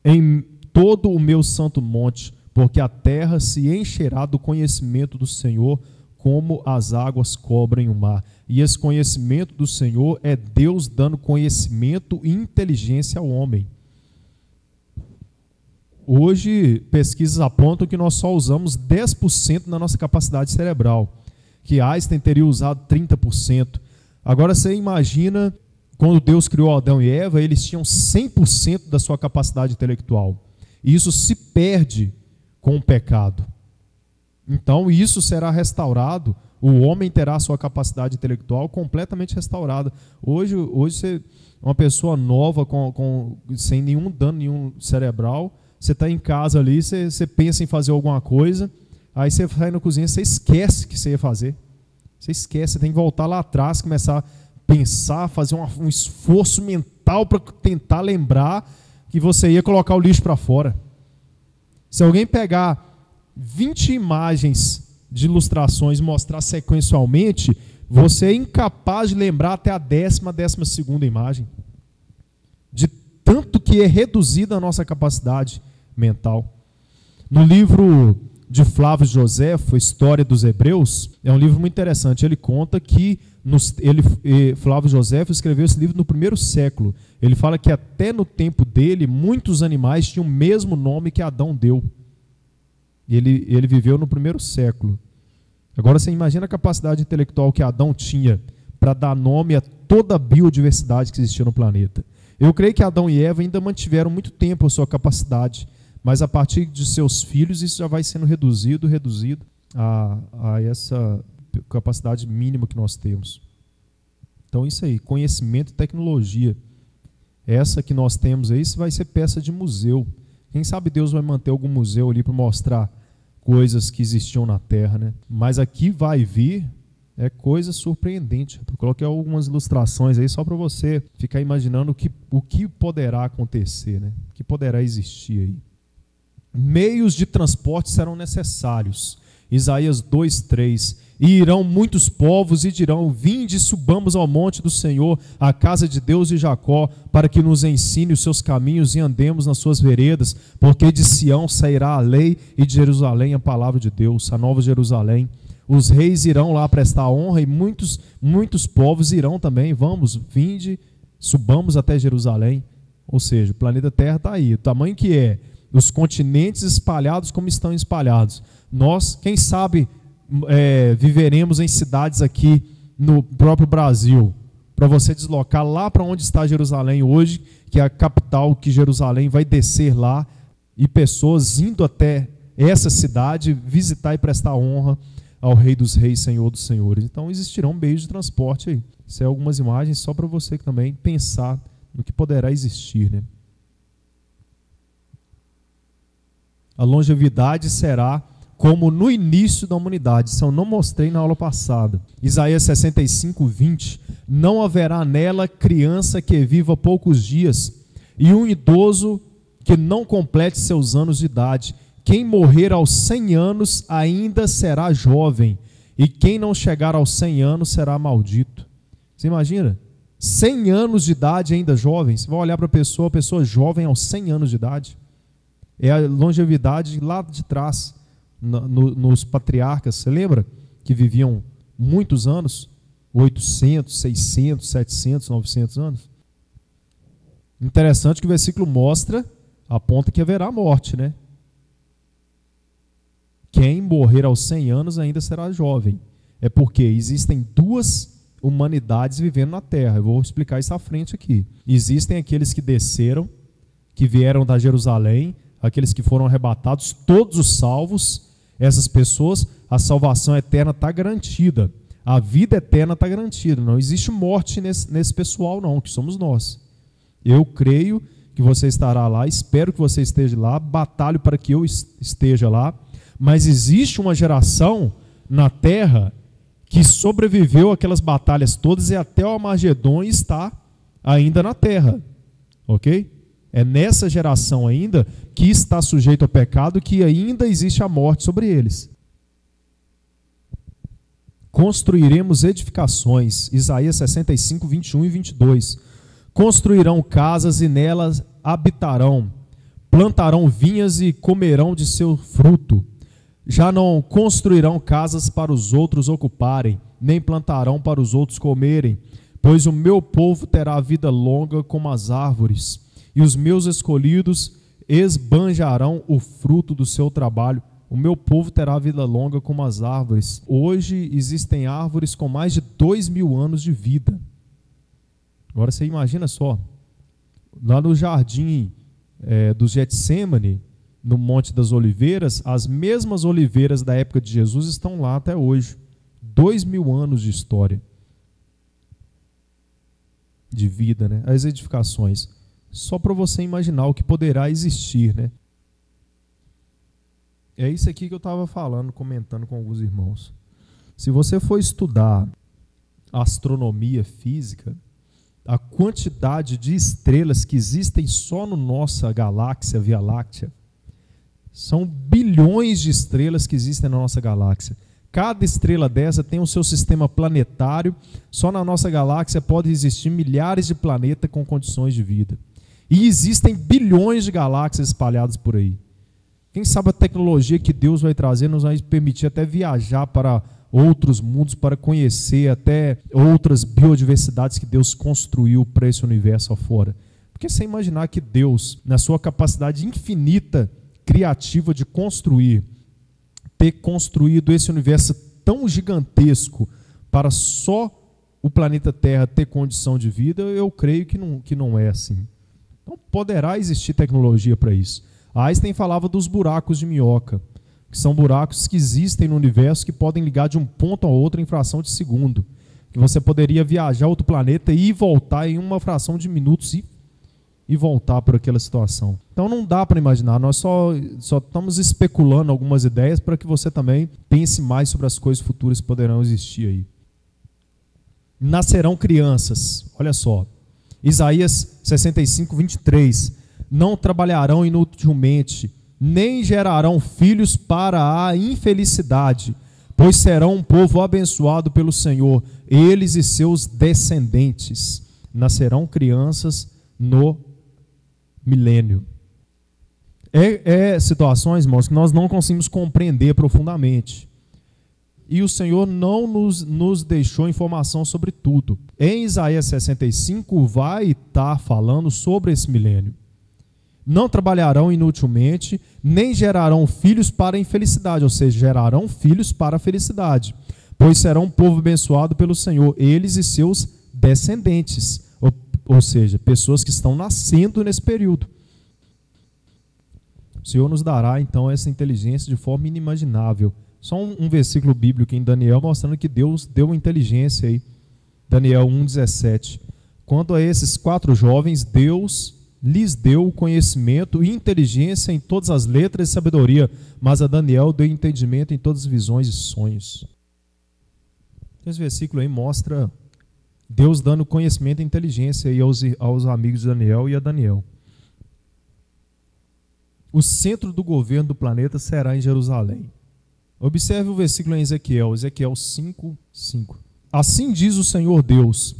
em todo o meu santo monte, porque a terra se encherá do conhecimento do Senhor, como as águas cobrem o mar. E esse conhecimento do Senhor é Deus dando conhecimento e inteligência ao homem. Hoje, pesquisas apontam que nós só usamos 10% da nossa capacidade cerebral, que Einstein teria usado 30%. Agora você imagina, quando Deus criou Adão e Eva, eles tinham 100% da sua capacidade intelectual. E isso se perde com o pecado. Então isso será restaurado, o homem terá a sua capacidade intelectual completamente restaurada. Hoje você, uma pessoa nova, sem nenhum dano cerebral, você está em casa ali, você pensa em fazer alguma coisa, aí você vai na cozinha, você esquece que você ia fazer. Você esquece, você tem que voltar lá atrás, começar a pensar, fazer um esforço mental para tentar lembrar que você ia colocar o lixo para fora. Se alguém pegar 20 imagens de ilustrações e mostrar sequencialmente, você é incapaz de lembrar até a 10ª imagem. De tanto que é reduzida a nossa capacidade mental. No livro de Flávio Joséfo, História dos Hebreus, é um livro muito interessante. Ele conta que Flávio Joséfo escreveu esse livro no 1º século. Ele fala que até no tempo dele, muitos animais tinham o mesmo nome que Adão deu. Ele viveu no 1º século. Agora você imagina a capacidade intelectual que Adão tinha para dar nome a toda a biodiversidade que existia no planeta. Eu creio que Adão e Eva ainda mantiveram muito tempo a sua capacidade, mas a partir de seus filhos isso já vai sendo reduzido a essa capacidade mínima que nós temos. Então isso aí, conhecimento e tecnologia. Essa que nós temos aí vai ser peça de museu. Quem sabe Deus vai manter algum museu ali para mostrar coisas que existiam na Terra, né? Mas aqui vai vir coisa surpreendente. Eu coloquei algumas ilustrações aí só para você ficar imaginando o que poderá acontecer, né? O que poderá existir aí. Meios de transporte serão necessários. Isaías 2:3. E irão muitos povos e dirão: vinde, subamos ao monte do Senhor, à casa de Deus de Jacó, para que nos ensine os seus caminhos e andemos nas suas veredas, porque de Sião sairá a lei e de Jerusalém a palavra de Deus, a nova Jerusalém. Os reis irão lá prestar honra e muitos povos irão também. Vamos, vinde, subamos até Jerusalém. Ou seja, o planeta Terra está aí, o tamanho que é, os continentes espalhados como estão espalhados. Nós, quem sabe, viveremos em cidades aqui no próprio Brasil, para você deslocar lá para onde está Jerusalém hoje, que é a capital, que Jerusalém vai descer lá, e pessoas indo até essa cidade visitar e prestar honra ao Rei dos Reis, Senhor dos Senhores. Então existirão meios de transporte aí. Isso é algumas imagens só para você também pensar no que poderá existir, né? A longevidade será como no início da humanidade. Isso eu não mostrei na aula passada. Isaías 65:20. Não haverá nela criança que viva poucos dias, e um idoso que não complete seus anos de idade. Quem morrer aos 100 anos ainda será jovem, e quem não chegar aos 100 anos será maldito. Você imagina? 100 anos de idade ainda jovem. Você vai olhar para a pessoa jovem aos 100 anos de idade. É a longevidade lá de trás. Nos patriarcas, você lembra? Que viviam muitos anos, 800, 600, 700, 900 anos. Interessante que o versículo aponta que haverá morte, né? Quem morrer aos 100 anos ainda será jovem. É porque existem duas humanidades vivendo na Terra. Eu vou explicar isso à frente aqui. Existem aqueles que desceram, que vieram da Jerusalém, aqueles que foram arrebatados, todos os salvos. Essas pessoas, a salvação eterna está garantida. A vida eterna está garantida. Não existe morte nesse pessoal não, que somos nós. Eu creio que você estará lá, espero que você esteja lá, batalho para que eu esteja lá. Mas existe uma geração na Terra que sobreviveu àquelas batalhas todas e até o Armagedon está ainda na Terra. Ok? É nessa geração ainda que está sujeito ao pecado que ainda existe a morte sobre eles. Construiremos edificações. Isaías 65, 21 e 22. Construirão casas e nelas habitarão. Plantarão vinhas e comerão de seu fruto. Já não construirão casas para os outros ocuparem, nem plantarão para os outros comerem, pois o meu povo terá vida longa como as árvores, e os meus escolhidos esbanjarão o fruto do seu trabalho. O meu povo terá vida longa como as árvores. Hoje existem árvores com mais de 2.000 anos de vida. Agora você imagina só, lá no jardim do Getsêmani, no Monte das Oliveiras, as mesmas oliveiras da época de Jesus estão lá até hoje. 2.000 anos de história, de vida, né? As edificações. Só para você imaginar o que poderá existir, né? É isso aqui que eu estava falando, comentando com alguns irmãos. Se você for estudar astronomia física, a quantidade de estrelas que existem só na nossa galáxia, Via Láctea, são bilhões de estrelas que existem na nossa galáxia. Cada estrela dessa tem o seu sistema planetário. Só na nossa galáxia pode existir milhares de planetas com condições de vida. E existem bilhões de galáxias espalhadas por aí. Quem sabe a tecnologia que Deus vai trazer nos vai permitir até viajar para outros mundos, para conhecer até outras biodiversidades que Deus construiu para esse universo afora. Porque você imaginar que Deus, na sua capacidade infinita, criativa de construir, ter construído esse universo tão gigantesco para só o planeta Terra ter condição de vida, eu creio que não é assim. Então poderá existir tecnologia para isso. Einstein falava dos buracos de minhoca, que são buracos que existem no universo que podem ligar de um ponto a outro em fração de segundo. que você poderia viajar a outro planeta e voltar em uma fração de minutos e voltar por aquela situação. Então não dá para imaginar, nós só estamos especulando algumas ideias para que você também pense mais sobre as coisas futuras que poderão existir aí. Nascerão crianças, olha só, Isaías 65, 23, não trabalharão inutilmente, nem gerarão filhos para a infelicidade, pois serão um povo abençoado pelo Senhor, eles e seus descendentes. Nascerão crianças no milênio. Situações, irmãos, que nós não conseguimos compreender profundamente. E o Senhor não nos deixou informação sobre tudo. Em Isaías 65 vai estar falando sobre esse milênio. Não trabalharão inutilmente, nem gerarão filhos para a infelicidade, ou seja, gerarão filhos para a felicidade, pois serão um povo abençoado pelo Senhor, eles e seus descendentes, ou seja, pessoas que estão nascendo nesse período. O Senhor nos dará, então, essa inteligência de forma inimaginável. Só um versículo bíblico em Daniel mostrando que Deus deu inteligência aí. Daniel 1,17. Quanto a esses 4 jovens, Deus lhes deu conhecimento e inteligência em todas as letras e sabedoria, mas a Daniel deu entendimento em todas as visões e sonhos. Esse versículo aí mostra Deus dando conhecimento e inteligência aí aos amigos de Daniel e a Daniel. O centro do governo do planeta será em Jerusalém. Observe o versículo em Ezequiel 5:5. Assim diz o Senhor Deus: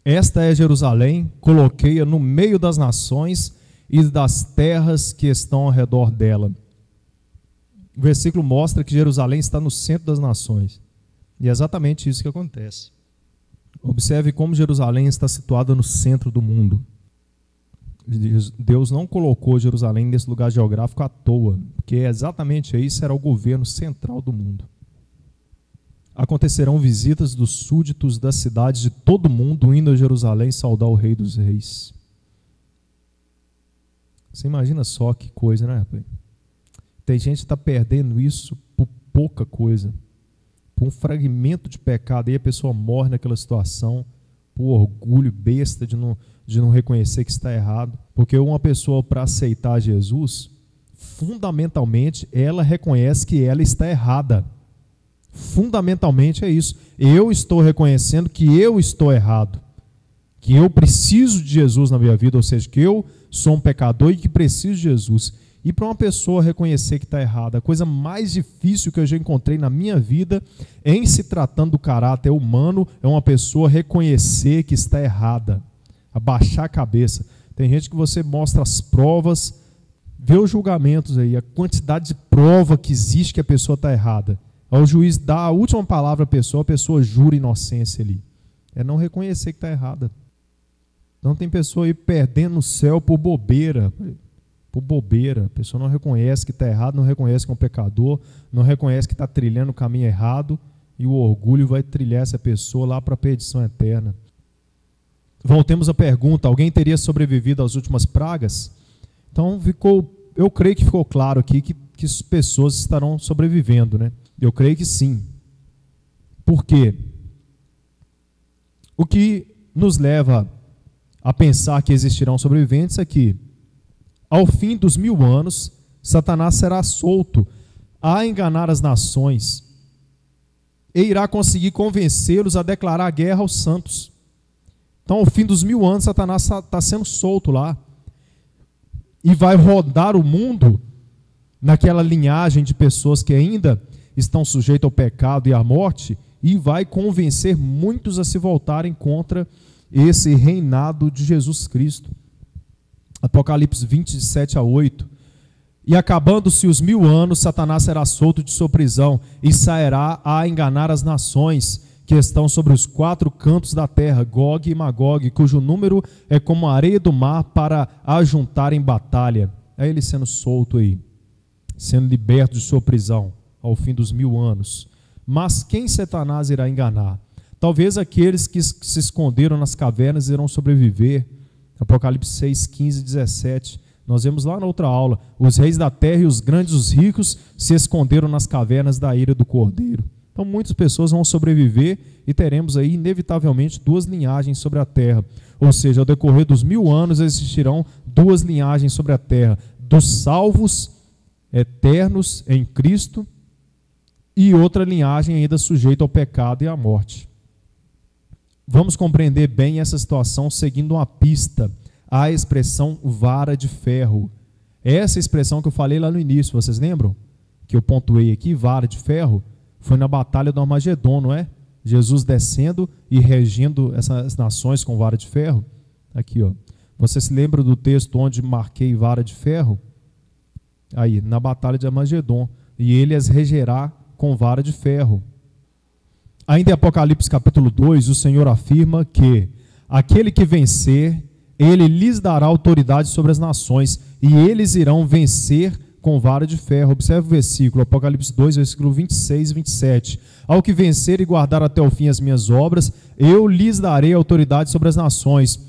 esta é Jerusalém, coloquei-a no meio das nações e das terras que estão ao redor dela. O versículo mostra que Jerusalém está no centro das nações. E é exatamente isso que acontece. Observe como Jerusalém está situada no centro do mundo. Deus não colocou Jerusalém nesse lugar geográfico à toa, porque exatamente aí será o governo central do mundo. Acontecerão visitas dos súditos das cidades de todo mundo indo a Jerusalém saudar o Rei dos Reis. Você imagina só que coisa, né, rapaz? Tem gente que está perdendo isso por pouca coisa. Por um fragmento de pecado, aí a pessoa morre naquela situação, por orgulho besta de não reconhecer que está errado. Porque uma pessoa, para aceitar Jesus, fundamentalmente, ela reconhece que ela está errada. Fundamentalmente é isso. Eu estou reconhecendo que eu estou errado, que eu preciso de Jesus na minha vida, ou seja, que eu sou um pecador e que preciso de Jesus. E para uma pessoa reconhecer que está errada, a coisa mais difícil que eu já encontrei na minha vida, em se tratando do caráter humano, é uma pessoa reconhecer que está errada, abaixar a cabeça. Tem gente que você mostra as provas, vê os julgamentos aí, a quantidade de prova que existe que a pessoa está errada. Ao juiz dar a última palavra à pessoa, a pessoa jura inocência ali. É não reconhecer que está errada. Então tem pessoa aí perdendo o céu por bobeira. Por bobeira. A pessoa não reconhece que está errado, não reconhece que é um pecador, não reconhece que está trilhando o caminho errado, e o orgulho vai trilhar essa pessoa lá para a perdição eterna. Voltemos à pergunta: alguém teria sobrevivido às últimas pragas? Então eu creio que ficou claro aqui que as pessoas estarão sobrevivendo, né? Eu creio que sim. Por quê? O que nos leva a pensar que existirão sobreviventes é que, ao fim dos 1000 anos, Satanás será solto a enganar as nações e irá conseguir convencê-los a declarar guerra aos santos. Então, ao fim dos 1000 anos, Satanás está sendo solto lá e vai rodar o mundo naquela linhagem de pessoas que ainda estão sujeitos ao pecado e à morte, e vai convencer muitos a se voltarem contra esse reinado de Jesus Cristo. Apocalipse 27:8. E acabando-se os 1000 anos, Satanás será solto de sua prisão e sairá a enganar as nações que estão sobre os 4 cantos da terra, Gog e Magog, cujo número é como a areia do mar, para ajuntar em batalha. É ele sendo solto aí, sendo liberto de sua prisão ao fim dos 1000 anos. Mas quem Satanás irá enganar? Talvez aqueles que se esconderam nas cavernas irão sobreviver. Apocalipse 6, 15 e 17. Nós vemos lá na outra aula: os reis da terra e os grandes, os ricos, se esconderam nas cavernas da ira do Cordeiro. Então muitas pessoas vão sobreviver e teremos aí inevitavelmente 2 linhagens sobre a terra. Ou seja, ao decorrer dos 1000 anos existirão 2 linhagens sobre a terra, dos salvos eternos em Cristo e outra linhagem ainda sujeita ao pecado e à morte. Vamos compreender bem essa situação seguindo uma pista, a expressão vara de ferro. Essa expressão que eu falei lá no início, vocês lembram? Que eu pontuei aqui, vara de ferro, foi na batalha do Armagedon, não é? Jesus descendo e regendo essas nações com vara de ferro. Aqui, ó. Você se lembra do texto onde marquei vara de ferro? Aí, na batalha de Armagedon. E ele as regerá com vara de ferro. Ainda em Apocalipse capítulo 2, o Senhor afirma que aquele que vencer, ele lhes dará autoridade sobre as nações, e eles irão vencer com vara de ferro. Observe o versículo, Apocalipse 2, versículo 26 e 27. Ao que vencer e guardar até o fim as minhas obras, eu lhes darei autoridade sobre as nações,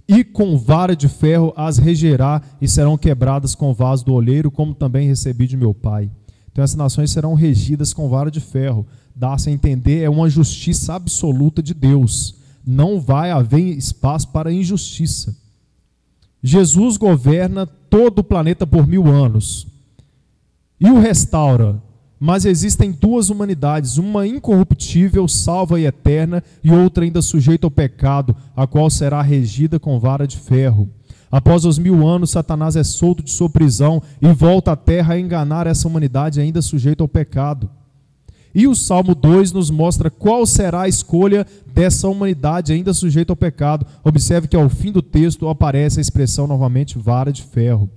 e com vara de ferro as regerá, e serão quebradas com vaso do oleiro, como também recebi de meu Pai. Então essas nações serão regidas com vara de ferro. Dá-se a entender, é uma justiça absoluta de Deus. Não vai haver espaço para injustiça. Jesus governa todo o planeta por 1000 anos. E o restaura. Mas existem 2 humanidades, uma incorruptível, salva e eterna, e outra ainda sujeita ao pecado, a qual será regida com vara de ferro. Após os 1000 anos, Satanás é solto de sua prisão e volta à terra a enganar essa humanidade ainda sujeita ao pecado. E o Salmo 2 nos mostra qual será a escolha dessa humanidade ainda sujeita ao pecado. Observe que ao fim do texto aparece a expressão novamente vara de ferro.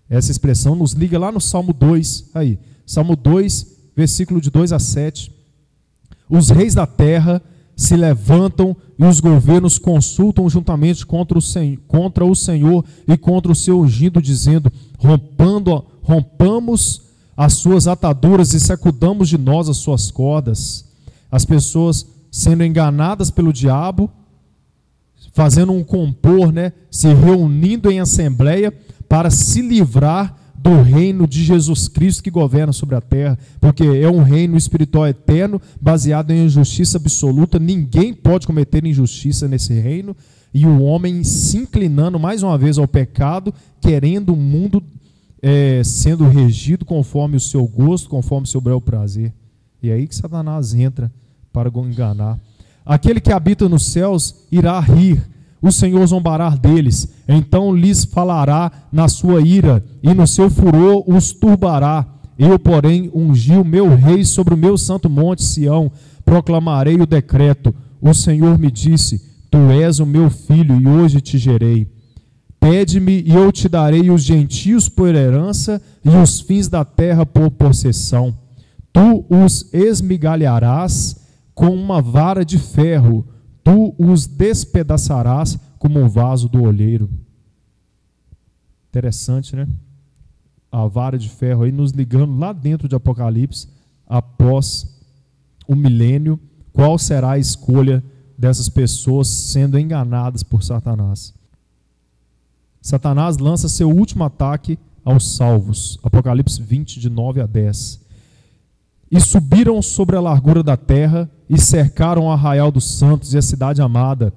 Essa expressão nos liga lá no Salmo 2, aí, Salmo 2, versículo de 2 a 7. Os reis da terra se levantam e os governos consultam juntamente contra o Senhor e contra o seu ungido, dizendo: rompamos as suas ataduras e sacudamos de nós as suas cordas. As pessoas sendo enganadas pelo diabo, fazendo um compor, né, se reunindo em assembleia para se livrar do reino de Jesus Cristo que governa sobre a terra, porque é um reino espiritual eterno, baseado em justiça absoluta. Ninguém pode cometer injustiça nesse reino, e o homem se inclinando mais uma vez ao pecado, querendo o mundo sendo regido conforme o seu gosto, conforme o seu bel prazer. E é aí que Satanás entra para enganar. Aquele que habita nos céus irá rir, o Senhor zombará deles, então lhes falará na sua ira, e no seu furor os turbará. Eu, porém, ungi o meu rei sobre o meu santo monte Sião, proclamarei o decreto. O Senhor me disse: tu és o meu filho, e hoje te gerei. Pede-me, e eu te darei os gentios por herança, e os fins da terra por possessão. Tu os esmigalharás com uma vara de ferro, tu os despedaçarás como um vaso do olheiro. Interessante, né? A vara de ferro aí nos ligando lá dentro de Apocalipse, após o milênio, qual será a escolha dessas pessoas sendo enganadas por Satanás. Satanás lança seu último ataque aos salvos. Apocalipse 20, de 9 a 10. E subiram sobre a largura da terra e cercaram o arraial dos santos e a cidade amada,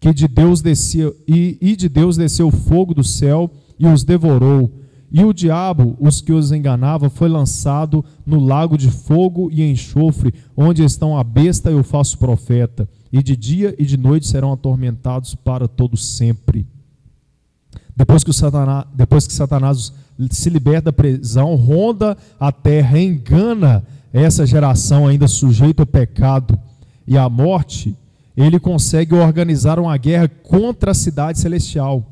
que de Deus descia, e de Deus desceu o fogo do céu e os devorou. E o diabo, os que os enganava, foi lançado no lago de fogo e enxofre, onde estão a besta e o falso profeta, e de dia e de noite serão atormentados para todo sempre. Depois que Satanás se liberta da prisão, ronda a terra, engana essa geração ainda sujeita ao pecado e à morte, ele consegue organizar uma guerra contra a cidade celestial.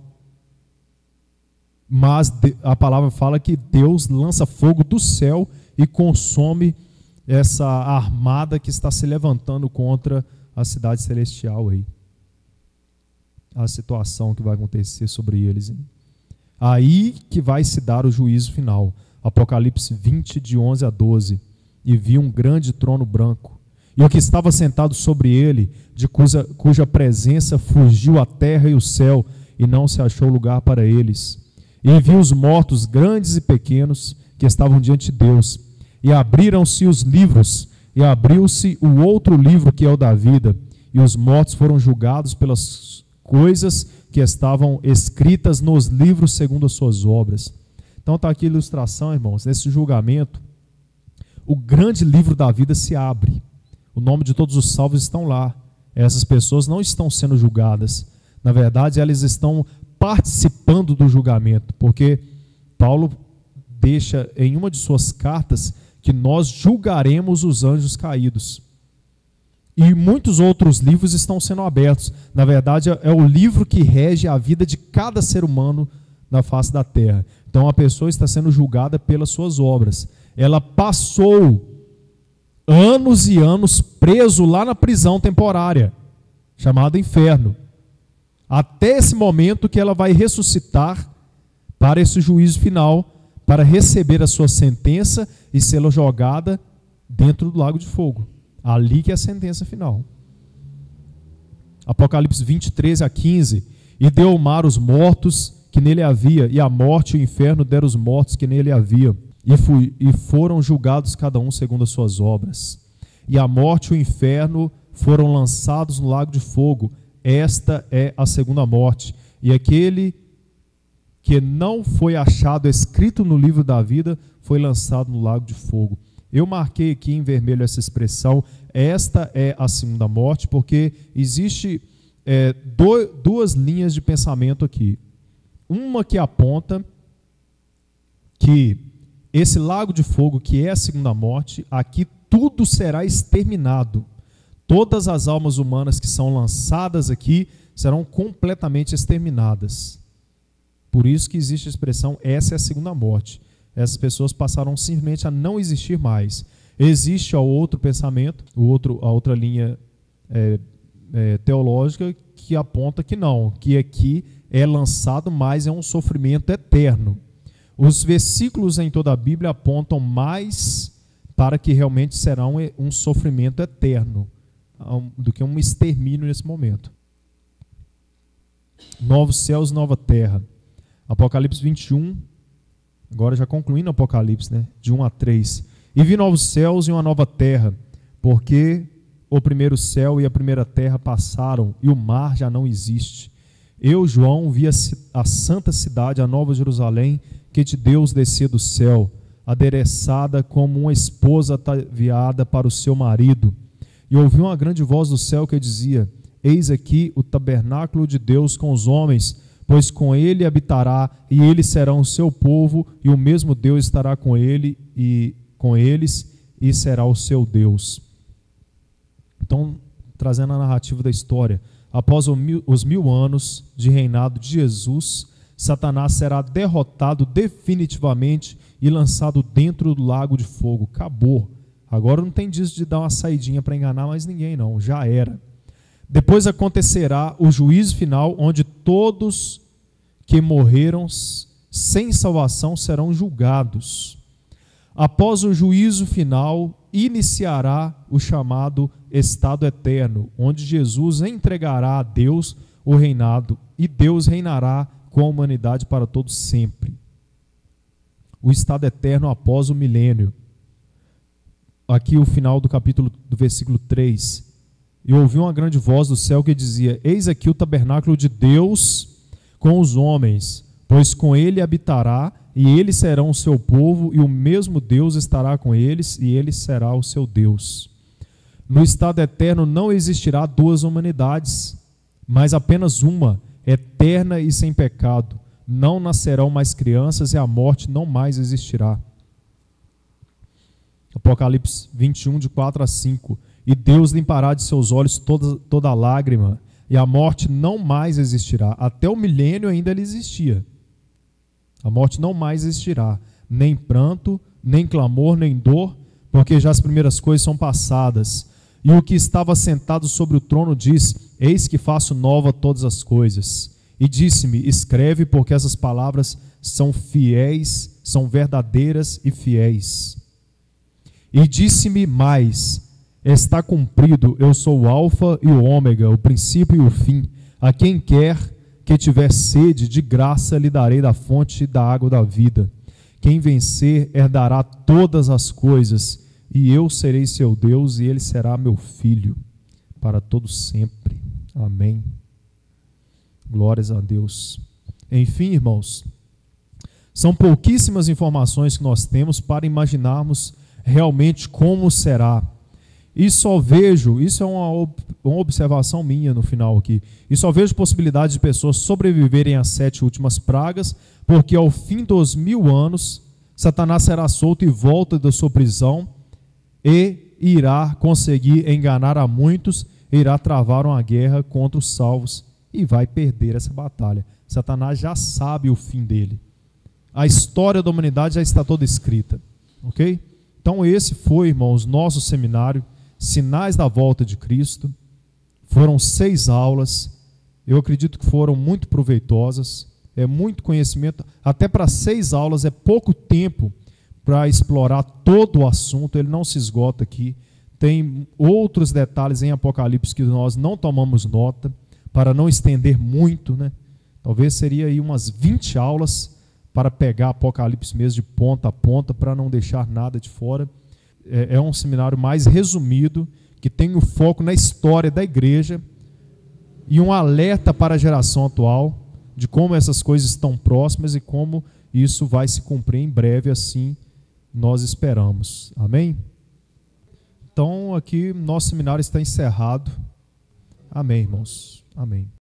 Mas a palavra fala que Deus lança fogo do céu e consome essa armada que está se levantando contra a cidade celestial aí. A situação que vai acontecer sobre eles. Aí que vai se dar o juízo final. Apocalipse 20, de 11 a 12. E vi um grande trono branco, e o que estava sentado sobre ele, de cuja presença fugiu a terra e o céu, e não se achou lugar para eles. E vi os mortos, grandes e pequenos, que estavam diante de Deus, e abriram-se os livros, e abriu-se o outro livro, que é o da vida, e os mortos foram julgados pelas coisas que estavam escritas nos livros segundo as suas obras. Então está aqui a ilustração, irmãos, nesse julgamento, o grande livro da vida se abre. O nome de todos os salvos estão lá. Essas pessoas não estão sendo julgadas. Na verdade, elas estão participando do julgamento, porque Paulo deixa em uma de suas cartas que nós julgaremos os anjos caídos. E muitos outros livros estão sendo abertos. Na verdade, é o livro que rege a vida de cada ser humano na face da terra. Então, a pessoa está sendo julgada pelas suas obras. Ela passou anos e anos preso lá na prisão temporária, chamada inferno, até esse momento que ela vai ressuscitar para esse juízo final, para receber a sua sentença e ser jogada dentro do lago de fogo. Ali que é a sentença final. Apocalipse 20, 13 a 15. E deu o mar os mortos que nele havia, e a morte e o inferno deram os mortos que nele havia. E foram julgados cada um segundo as suas obras. E a morte e o inferno foram lançados no lago de fogo. Esta é a segunda morte. E aquele que não foi achado escrito no livro da vida foi lançado no lago de fogo. Eu marquei aqui em vermelho essa expressão, esta é a segunda morte, porque existe duas linhas de pensamento aqui. Uma que aponta que esse lago de fogo, que é a segunda morte, aqui tudo será exterminado. Todas as almas humanas que são lançadas aqui serão completamente exterminadas. Por isso que existe a expressão, essa é a segunda morte. Essas pessoas passaram simplesmente a não existir mais. Existe o outro pensamento, a outra linha teológica que aponta que não, que aqui é lançado, mas é um sofrimento eterno. Os versículos em toda a Bíblia apontam mais para que realmente será um sofrimento eterno do que um extermínio nesse momento. Novos céus, nova terra. Apocalipse 21, agora já concluindo o Apocalipse, né? De 1 a 3. E vi novos céus e uma nova terra, porque o primeiro céu e a primeira terra passaram, e o mar já não existe. Eu, João, vi a santa cidade, a nova Jerusalém, que de Deus descia do céu, adereçada como uma esposa ataviada para o seu marido. E ouvi uma grande voz do céu que dizia: Eis aqui o tabernáculo de Deus com os homens, pois com ele habitará, e eles serão o seu povo, e o mesmo Deus estará com ele e com eles, e será o seu Deus. Então, trazendo a narrativa da história, após os 1000 anos de reinado de Jesus, Satanás será derrotado definitivamente e lançado dentro do lago de fogo. Acabou. Agora não tem disso de dar uma saidinha para enganar mais ninguém, não. Já era. Depois acontecerá o juízo final, onde todos que morreram sem salvação serão julgados. Após o juízo final, iniciará o chamado estado eterno, onde Jesus entregará a Deus o reinado, e Deus reinará com a humanidade para todo sempre. O estado eterno após o milênio. Aqui o final do capítulo, do versículo 3. E ouvi uma grande voz do céu que dizia: Eis aqui o tabernáculo de Deus com os homens, pois com ele habitará, e eles serão o seu povo, e o mesmo Deus estará com eles, e ele será o seu Deus. No estado eterno não existirá duas humanidades, mas apenas uma, eterna e sem pecado. Não nascerão mais crianças, e a morte não mais existirá. Apocalipse 21, de 4 a 5. E Deus limpará de seus olhos toda lágrima, e a morte não mais existirá. Até o milênio ainda ela existia. A morte não mais existirá, nem pranto, nem clamor, nem dor, porque já as primeiras coisas são passadas. E o que estava sentado sobre o trono disse: Eis que faço nova todas as coisas. E disse-me: Escreve, porque essas palavras são fiéis, são verdadeiras e fiéis. E disse-me mais: Está cumprido, eu sou o alfa e o ômega, o princípio e o fim. A quem quer que tiver sede, de graça lhe darei da fonte da água da vida. Quem vencer herdará todas as coisas, e eu serei seu Deus, e ele será meu filho para todo sempre. Amém. Glórias a Deus. Enfim, irmãos, são pouquíssimas informações que nós temos para imaginarmos realmente como será. E só vejo, isso é uma observação minha no final aqui, e só vejo possibilidade de pessoas sobreviverem às 7 últimas pragas, porque ao fim dos 1000 anos, Satanás será solto e volta da sua prisão e irá conseguir enganar a muitos, irá travar uma guerra contra os salvos e vai perder essa batalha. Satanás já sabe o fim dele. A história da humanidade já está toda escrita. Ok? Então esse foi, irmãos, nosso seminário, Sinais da Volta de Cristo. Foram 6 aulas. Eu acredito que foram muito proveitosas. É muito conhecimento. Até para 6 aulas é pouco tempo para explorar todo o assunto. Ele não se esgota aqui. Tem outros detalhes em Apocalipse que nós não tomamos nota, para não estender muito, né? Talvez seria aí umas 20 aulas para pegar Apocalipse mesmo de ponta a ponta, para não deixar nada de fora. É um seminário mais resumido, que tem o foco na história da igreja e um alerta para a geração atual de como essas coisas estão próximas e como isso vai se cumprir em breve, assim nós esperamos. Amém? Então aqui nosso seminário está encerrado. Amém, irmãos. Amém.